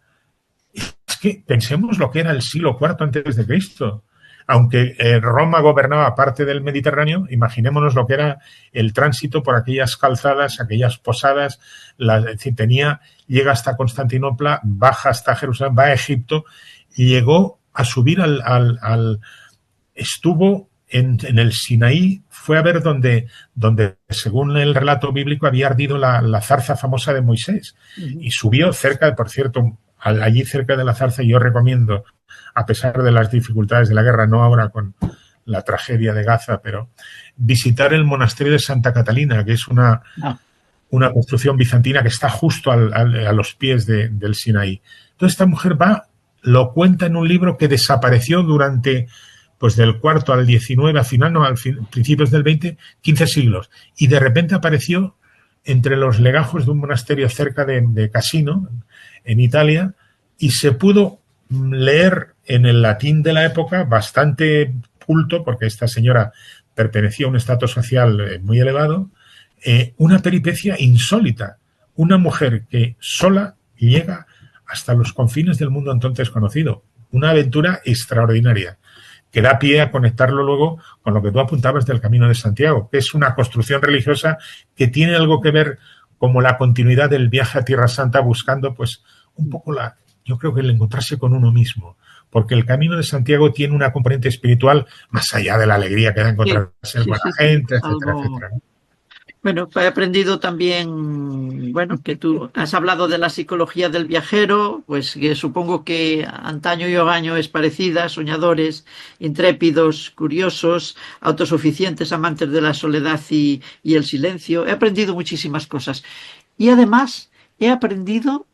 es que pensemos lo que era el siglo IV antes de Cristo. Aunque Roma gobernaba parte del Mediterráneo, imaginémonos lo que era el tránsito por aquellas calzadas, aquellas posadas. Es decir, llega hasta Constantinopla, baja hasta Jerusalén, va a Egipto y llegó a subir estuvo en el Sinaí, fue a ver donde según el relato bíblico había ardido la zarza famosa de Moisés, y subió cerca, por cierto, allí cerca de la zarza. Yo recomiendo, a pesar de las dificultades de la guerra, no ahora con la tragedia de Gaza, pero visitar el monasterio de Santa Catalina, que es una construcción bizantina que está justo a los pies del Sinaí. Entonces esta mujer lo cuenta en un libro que desapareció durante, pues del IV al XIX, principios del XX, 15 siglos. Y de repente apareció entre los legajos de un monasterio cerca de Cassino, en Italia, y se pudo leer en el latín de la época, bastante culto, porque esta señora pertenecía a un estrato social muy elevado, una peripecia insólita. Una mujer que sola llega hasta los confines del mundo entonces conocido. Una aventura extraordinaria, que da pie a conectarlo luego con lo que tú apuntabas del Camino de Santiago, que es una construcción religiosa que tiene algo que ver como la continuidad del viaje a Tierra Santa, buscando pues un poco yo creo que el encontrarse con uno mismo, porque el Camino de Santiago tiene una componente espiritual más allá de la alegría que da encontrarse con la gente, etcétera, etcétera, ¿no? Bueno, he aprendido también, bueno, que tú has hablado de la psicología del viajero, pues que supongo que antaño y hogaño es parecida, soñadores, intrépidos, curiosos, autosuficientes, amantes de la soledad y el silencio. He aprendido muchísimas cosas. Y además he aprendido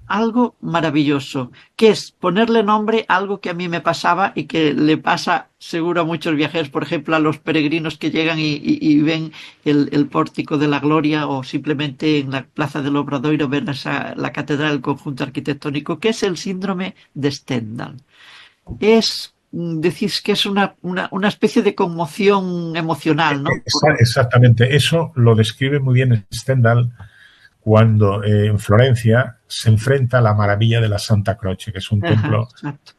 algo maravilloso, que es ponerle nombre a algo que a mí me pasaba y que le pasa seguro a muchos viajeros, por ejemplo a los peregrinos que llegan y ven el pórtico de la Gloria, o simplemente en la Plaza del Obradoiro ven la catedral, el conjunto arquitectónico, que es el síndrome de Stendhal. Decís que es una especie de conmoción emocional, ¿no? Exactamente, eso lo describe muy bien Stendhal cuando en Florencia se enfrenta a la maravilla de la Santa Croce, que es un templo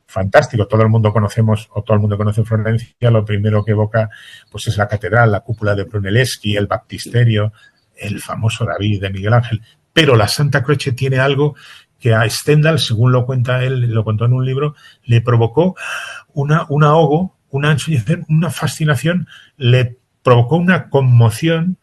fantástico. Todo el mundo conocemos, o todo el mundo conoce Florencia. Lo primero que evoca pues es la catedral, la cúpula de Brunelleschi, el baptisterio, el famoso David de Miguel Ángel. Pero la Santa Croce tiene algo que a Stendhal, según lo cuenta él, lo contó en un libro, le provocó un ahogo, una ensoñación, una fascinación, le provocó una conmoción,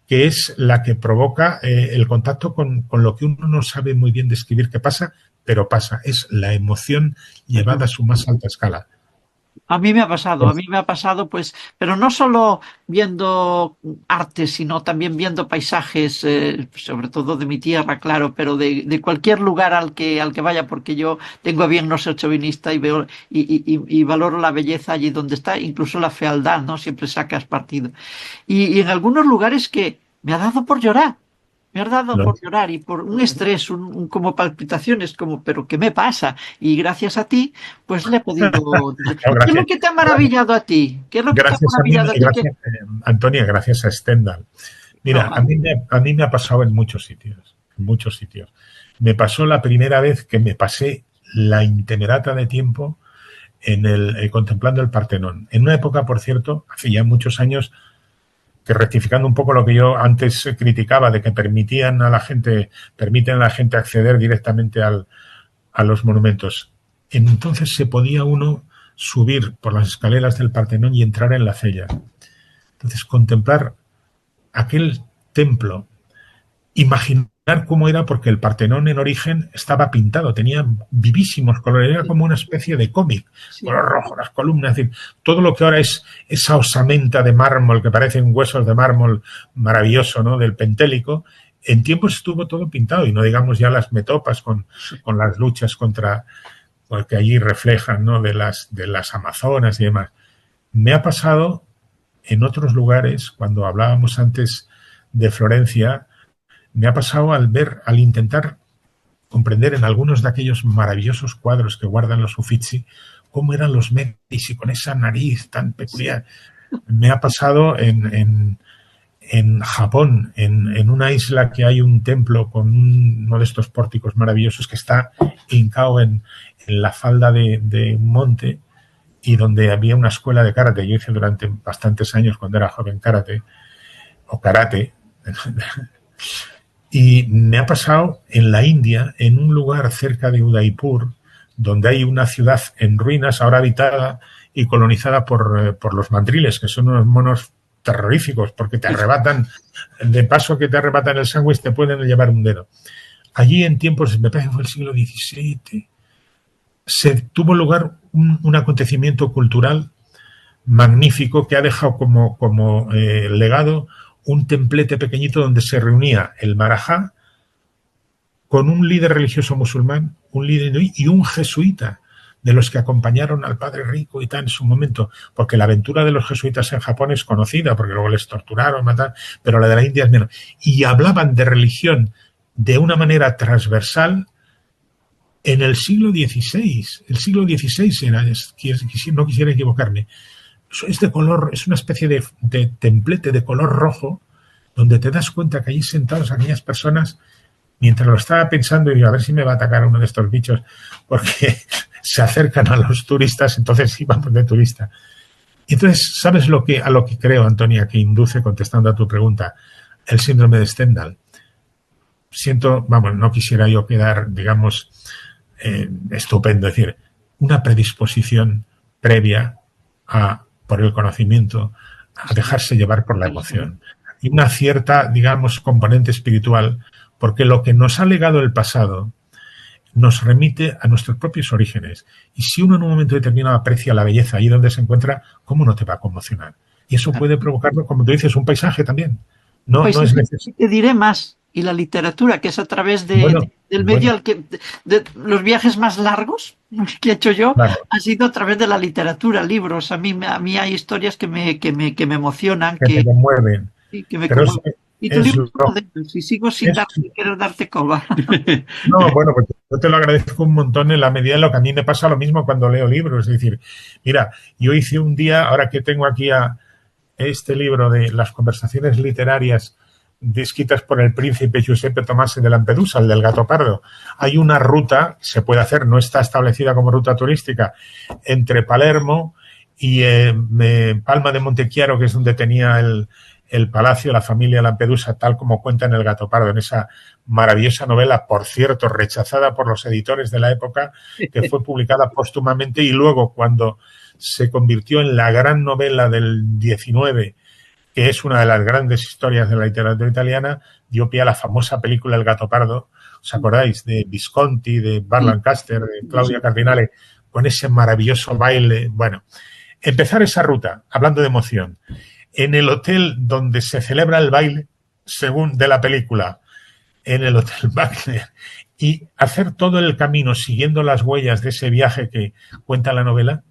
que es la que provoca el contacto con lo que uno no sabe muy bien describir qué pasa, pero pasa. Es la emoción llevada a su más alta escala. A mí me ha pasado, pues, pero no solo viendo arte, sino también viendo paisajes, sobre todo de mi tierra, claro, pero de cualquier lugar al que vaya, porque yo tengo a bien no ser chauvinista y veo y valoro la belleza allí donde está, incluso la fealdad, ¿no? Siempre sacas partido. Y en algunos lugares que me ha dado por llorar. Me ha dado por llorar y por un estrés, como palpitaciones, pero ¿qué me pasa? Y gracias a ti, pues le he podido... ¿Qué es lo que te ha maravillado a ti? ¿Qué es lo que te ha maravillado a ti? Gracias, Antonia, gracias a Stendhal. Mira, a mí me ha pasado en muchos sitios. Me pasó la primera vez que me pasé la intemerata de tiempo contemplando el Partenón. En una época, por cierto, hace ya muchos años, que rectificando un poco lo que yo antes criticaba, de que permiten a la gente acceder directamente a los monumentos. Entonces se podía uno subir por las escaleras del Partenón y entrar en la cella. Entonces contemplar aquel templo, imaginar cómo era, porque el Partenón en origen estaba pintado, tenía vivísimos colores, era como una especie de cómic, color rojo, las columnas, es decir, todo lo que ahora es esa osamenta de mármol, que parecen huesos de mármol maravilloso, ¿no?, del Pentélico, en tiempos estuvo todo pintado, y no digamos ya las metopas con las luchas contra, porque allí reflejan, ¿no?, de las amazonas y demás. Me ha pasado en otros lugares, cuando hablábamos antes de Florencia, me ha pasado al intentar comprender en algunos de aquellos maravillosos cuadros que guardan los Uffizi, cómo eran los Medici con esa nariz tan peculiar. Me ha pasado en Japón, en una isla que hay un templo con uno de estos pórticos maravillosos que está hincado en la falda de un monte, y donde había una escuela de karate. Yo hice durante bastantes años, cuando era joven, karate. Y me ha pasado en la India, en un lugar cerca de Udaipur, donde hay una ciudad en ruinas, ahora habitada y colonizada por los mandriles, que son unos monos terroríficos, porque te arrebatan, de paso que te arrebatan el sándwich, te pueden llevar un dedo. Allí en tiempos, me parece que fue el siglo XVII, se tuvo lugar un acontecimiento cultural magnífico que ha dejado como legado un templete pequeñito donde se reunía el Marajá con un líder religioso musulmán, un líder hindú y un jesuita, de los que acompañaron al padre Rico y tal en su momento, porque la aventura de los jesuitas en Japón es conocida, porque luego les torturaron, mataron, pero la de la India es menos. Y hablaban de religión de una manera transversal en el siglo XVI. El siglo XVI era, no quisiera equivocarme. Es de color, es una especie de templete de color rojo, donde te das cuenta que allí sentados aquellas personas, mientras lo estaba pensando, y digo, a ver si me va a atacar uno de estos bichos, porque se acercan a los turistas, entonces sí vamos de turista. Y entonces, ¿sabes a lo que creo, Antonia, que induce, contestando a tu pregunta, el síndrome de Stendhal? No quisiera yo quedar, digamos, estupendo, es decir, una predisposición previa por el conocimiento, a dejarse llevar por la emoción, y una cierta, digamos, componente espiritual, porque lo que nos ha legado el pasado nos remite a nuestros propios orígenes. Y si uno en un momento determinado aprecia la belleza ahí donde se encuentra, ¿cómo no te va a conmocionar? Y eso puede provocarlo, como tú dices, un paisaje también. No es necesario. Te diré más. Y la literatura, que es a través del medio de los viajes más largos que he hecho yo, claro, ha sido a través de la literatura, libros. A mí hay historias que me emocionan, que me conmueven. Sí, que me conmueven. Y tu libro, si sigo sin querer darte coba. No, bueno, pues yo te lo agradezco un montón en la medida en lo que a mí me pasa lo mismo cuando leo libros. Es decir, mira, yo hice un día, ahora que tengo aquí a este libro de las conversaciones literarias descritas por el príncipe Giuseppe Tomasi de Lampedusa, el del gato pardo, hay una ruta, se puede hacer, no está establecida como ruta turística, entre Palermo y Palma de Montechiaro, que es donde tenía el palacio, la familia Lampedusa, tal como cuenta en El gato pardo, en esa maravillosa novela, por cierto, rechazada por los editores de la época, que fue publicada póstumamente, y luego, cuando se convirtió en la gran novela del 19, que es una de las grandes historias de la literatura italiana, dio pie a la famosa película El gato pardo. ¿Os acordáis? De Visconti, de Burt Lancaster, de Claudia Cardinale, con ese maravilloso baile. Bueno, empezar esa ruta, hablando de emoción, en el hotel donde se celebra el baile, según de la película, en el Hotel Wagner, y hacer todo el camino siguiendo las huellas de ese viaje que cuenta la novela,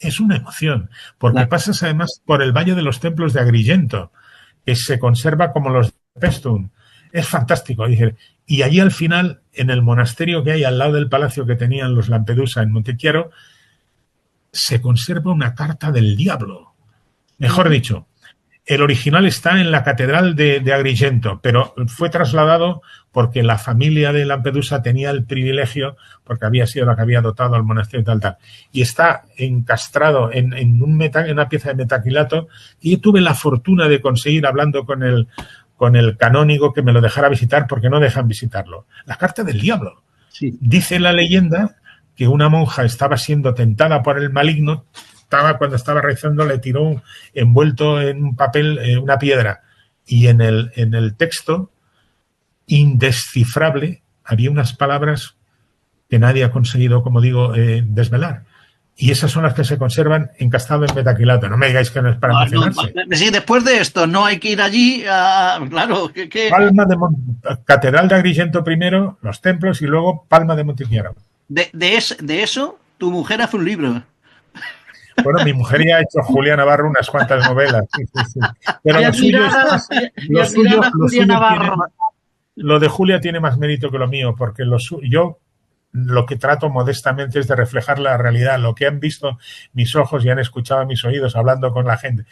es una emoción, porque pasas además por el Valle de los Templos de Agrigento, que se conserva como los de Paestum. Es fantástico. Y allí al final, en el monasterio que hay al lado del palacio que tenían los Lampedusa en Montechiaro, se conserva una carta del diablo. Mejor dicho, El original está en la Catedral de Agrigento, pero fue trasladado porque la familia de Lampedusa tenía el privilegio, porque había sido la que había dotado al monasterio y tal. Y está encastrado en una pieza de metacrilato, y yo tuve la fortuna de conseguir, hablando con el canónigo, que me lo dejara visitar, porque no dejan visitarlo. La carta del diablo. Sí. Dice la leyenda que una monja estaba siendo tentada por el maligno. Cuando estaba rezando, le tiró envuelto en un papel una piedra, y en el texto indescifrable había unas palabras que nadie ha conseguido, como digo, desvelar, y esas son las que se conservan encastrado en metacrilato. No me digáis que no es para emocionarse. Sí, después de esto no hay que ir allí claro, Palma de Catedral de Agrigento primero, los templos, y luego Palma de Montichiaro. De eso tu mujer hace un libro. Bueno, mi mujer ya ha hecho Julia Navarro unas cuantas novelas. Sí. Pero lo de Julia tiene más mérito que lo mío, porque yo lo que trato modestamente es de reflejar la realidad, lo que han visto mis ojos y han escuchado mis oídos hablando con la gente.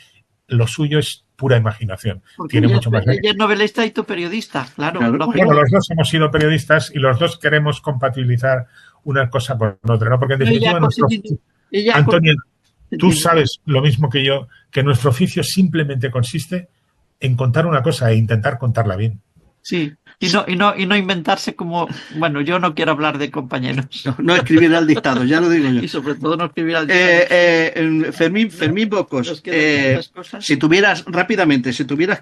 Lo suyo es pura imaginación. Porque tiene mucho más mérito. Ella es novelista y tú periodista, claro. Bueno, los dos hemos sido periodistas y los dos queremos compatibilizar una cosa con otra, ¿no? Porque en definitiva Antonio, tú sabes lo mismo que yo, que nuestro oficio simplemente consiste en contar una cosa e intentar contarla bien. Sí, y no inventarse como... Bueno, yo no quiero hablar de compañeros. No escribir al dictado, ya lo digo yo. Y sobre todo no escribir al dictado. Fermín Bocos, si tuvieras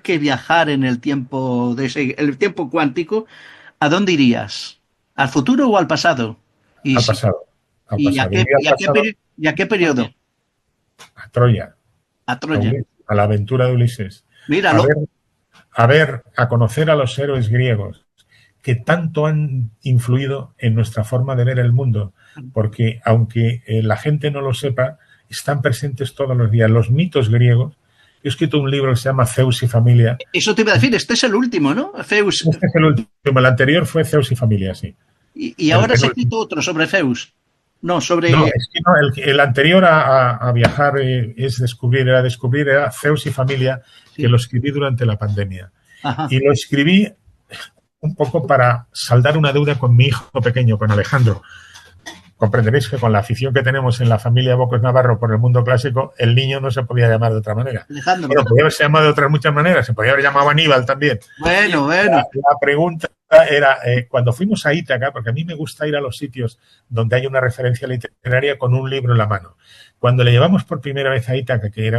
que viajar en el tiempo el tiempo cuántico, ¿a dónde irías? ¿Al futuro o al pasado? Al pasado. ¿Y a qué periodo? A Troya. A la aventura de Ulises. Míralo. A conocer a los héroes griegos que tanto han influido en nuestra forma de ver el mundo, porque aunque la gente no lo sepa, están presentes todos los días. Los mitos griegos. Yo he escrito un libro que se llama Zeus y familia. Eso te iba a decir, este es el último, ¿no? Zeus. Este es el último, el anterior fue Zeus y familia, sí. Y ahora se ha escrito otro sobre Zeus. No, es que no, el anterior a viajar era Zeus y familia, sí, que lo escribí durante la pandemia. Ajá. Y lo escribí un poco para saldar una deuda con mi hijo pequeño, con Alejandro. Comprenderéis que con la afición que tenemos en la familia Bocos Navarro por el mundo clásico, el niño no se podía llamar de otra manera. Alejandro. Bueno, podía haberse llamado de otras muchas maneras, se podía haber llamado Aníbal también. Bueno. La pregunta era, cuando fuimos a Ítaca, porque a mí me gusta ir a los sitios donde hay una referencia literaria con un libro en la mano. Cuando le llevamos por primera vez a Ítaca, que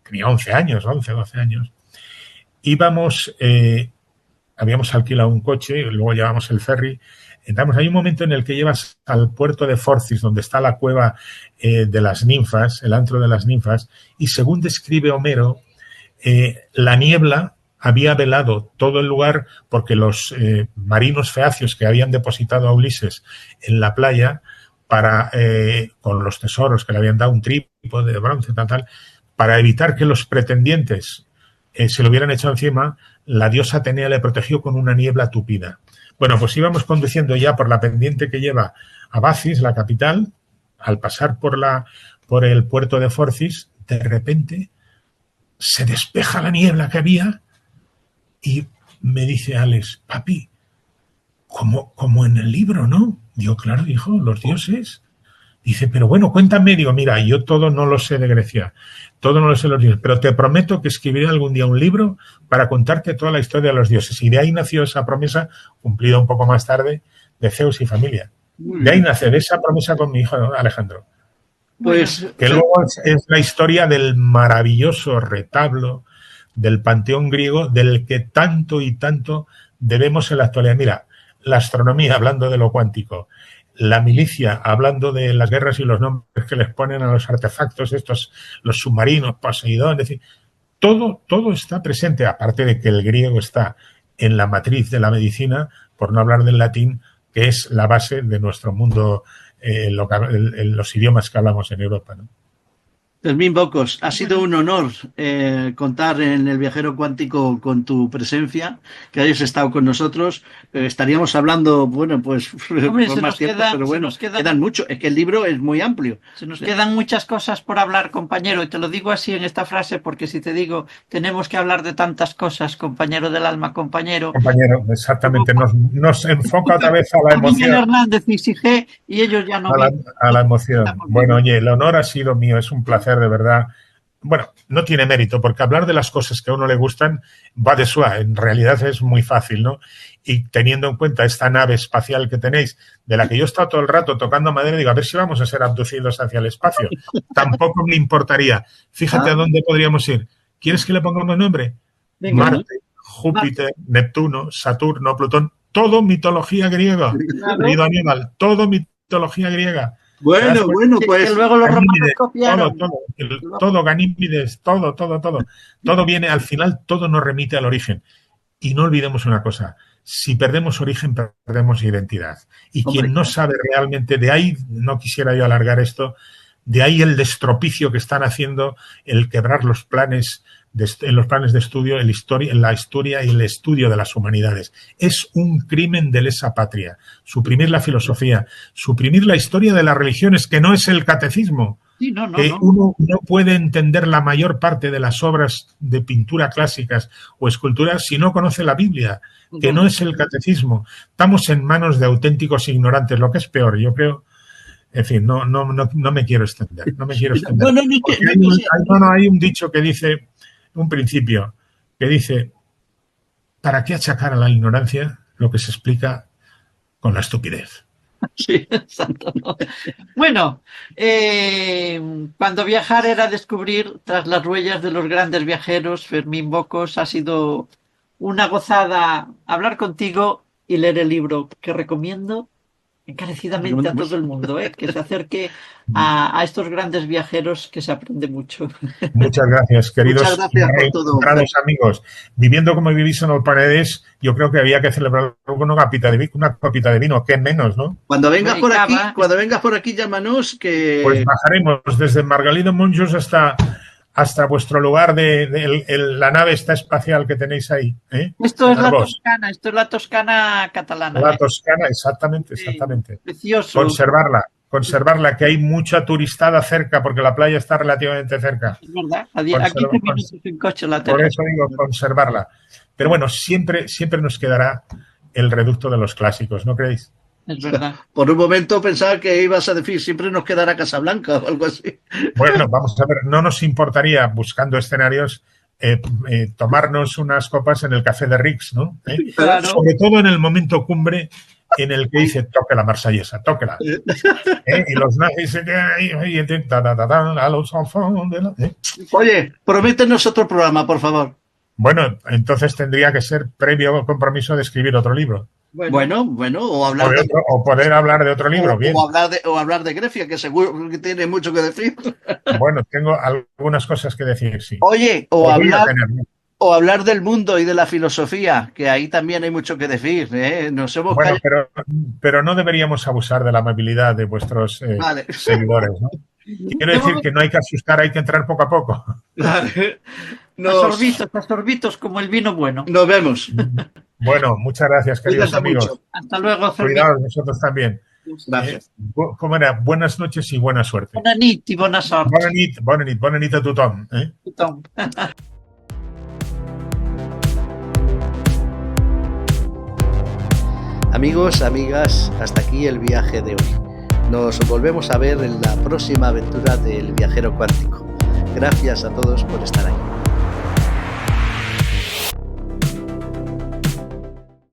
tenía 11 años, 12 años, íbamos, habíamos alquilado un coche, luego llevamos el ferry. Entramos, hay un momento en el que llevas al puerto de Forcis, donde está la cueva de las ninfas, el antro de las ninfas, y según describe Homero, la niebla había velado todo el lugar porque los marinos feacios que habían depositado a Ulises en la playa con los tesoros que le habían dado, un trípode de bronce, tal, para evitar que los pretendientes se lo hubieran echado encima, la diosa Atenea le protegió con una niebla tupida. Bueno, pues íbamos conduciendo ya por la pendiente que lleva a Bacis, la capital. Al pasar por el puerto de Forcis, de repente se despeja la niebla que había y me dice Alex, papi, como en el libro, ¿no? Digo, claro, hijo, los dioses. Dice, pero bueno, cuéntame. Digo, mira, yo todo no lo sé de Grecia, todo no lo sé de los dioses, pero te prometo que escribiré algún día un libro para contarte toda la historia de los dioses. Y de ahí nació esa promesa, cumplida un poco más tarde, de Zeus y familia. De ahí nace, de esa promesa con mi hijo Alejandro. Pues que luego es la historia del maravilloso retablo del panteón griego, del que tanto y tanto debemos en la actualidad. Mira, la astronomía, hablando de lo cuántico, la milicia, hablando de las guerras y los nombres que les ponen a los artefactos estos, los submarinos, Poseidón, es decir, todo está presente, aparte de que el griego está en la matriz de la medicina, por no hablar del latín, que es la base de nuestro mundo, los idiomas que hablamos en Europa, ¿no? Fermín Bocos, ha sido un honor contar en El Viajero Cuántico con tu presencia, que hayas estado con nosotros. Estaríamos hablando, bueno, pues Hombre, por más tiempo, pero bueno, quedan mucho. Es que el libro es muy amplio. Se nos quedan muchas cosas por hablar, compañero, y te lo digo así en esta frase, porque si te digo, tenemos que hablar de tantas cosas, compañero del alma, compañero. Compañero, exactamente, nos enfoca otra vez a la emoción. Miguel Hernández y Sige, y ellos ya no. A la emoción. Bueno, oye, el honor ha sido mío, es un placer de verdad. Bueno, no tiene mérito, porque hablar de las cosas que a uno le gustan va de suave, en realidad es muy fácil, ¿no? Y teniendo en cuenta esta nave espacial que tenéis, de la que yo he estado todo el rato tocando madera, digo, a ver si vamos a ser abducidos hacia el espacio. Tampoco me importaría. Fíjate a dónde podríamos ir. ¿Quieres que le pongamos nombre? Venga, Marte, Júpiter, Neptuno, Saturno, Plutón, todo mitología griega. Querido Aníbal, todo mitología griega. Bueno, pues que luego los romanos copiaron. Todo, Ganímedes, todo. Todo viene, al final, todo nos remite al origen. Y no olvidemos una cosa, si perdemos origen, perdemos identidad. Y quien no sabe realmente, de ahí, no quisiera yo alargar esto, de ahí el destropicio que están haciendo, el quebrar los planes en los planes de estudio, la historia y el estudio de las humanidades. Es un crimen de lesa patria. Suprimir la filosofía, suprimir la historia de las religiones, que no es el catecismo. Sí, no. Uno no puede entender la mayor parte de las obras de pintura clásicas o esculturas si no conoce la Biblia, que no es el catecismo. Estamos en manos de auténticos ignorantes, lo que es peor, yo creo. En fin, no me quiero extender. Hay un dicho que dice, un principio, que dice, ¿para qué achacar a la ignorancia lo que se explica con la estupidez? Sí, exacto, ¿no? Bueno, cuando viajar era descubrir, tras las huellas de los grandes viajeros, Fermín Bocos, ha sido una gozada hablar contigo y leer el libro que recomiendo encarecidamente a todo el mundo, que se acerque a estos grandes viajeros, que se aprende mucho. Muchas gracias, queridos. Muchas gracias por todo. Amigos, viviendo como vivís en Olparedes, yo creo que había que celebrar una copita de vino, qué menos, ¿no? Cuando vengas por aquí, llámanos que... Pues bajaremos desde Margalida Monjos hasta vuestro lugar de la nave esta espacial que tenéis ahí. Esto es la Toscana catalana. La Toscana, exactamente. Precioso. Conservarla, que hay mucha turistada cerca, porque la playa está relativamente cerca. Es verdad, aquí te vienes en coche la Por eso digo, conservarla. Pero bueno, siempre nos quedará el reducto de los clásicos, ¿no creéis? Es verdad. Por un momento pensaba que ibas a decir siempre nos quedará Casablanca o algo así. Bueno, vamos a ver, no nos importaría, buscando escenarios, tomarnos unas copas en el Café de Rix, ¿no? Claro. Sobre todo en el momento cumbre en el que dice toque la marsellesa, tóquela. Y los nazis se quedan ahí a los Oye, prométenos otro programa, por favor. Bueno, entonces tendría que ser previo compromiso de escribir otro libro. Bueno, o hablar o poder hablar de otro libro, bien. O hablar de Grecia, que seguro que tiene mucho que decir. Bueno, tengo algunas cosas que decir, sí. Oye, o hablar del mundo y de la filosofía, que ahí también hay mucho que decir. Bueno, pero no deberíamos abusar de la amabilidad de vuestros seguidores, ¿no? Quiero decir que no hay que asustar, hay que entrar poco a poco. A sorbitos como el vino bueno. Nos vemos. Bueno, muchas gracias, queridos amigos. Mucho. Hasta luego, Fermín. Cuidados vosotros también. Gracias. ¿Cómo era? Buenas noches y buena suerte. Bona nit y buena suerte. Bona nit a tothom. Tothom. Amigos, amigas, hasta aquí el viaje de hoy. Nos volvemos a ver en la próxima aventura del Viajero Cuántico. Gracias a todos por estar ahí.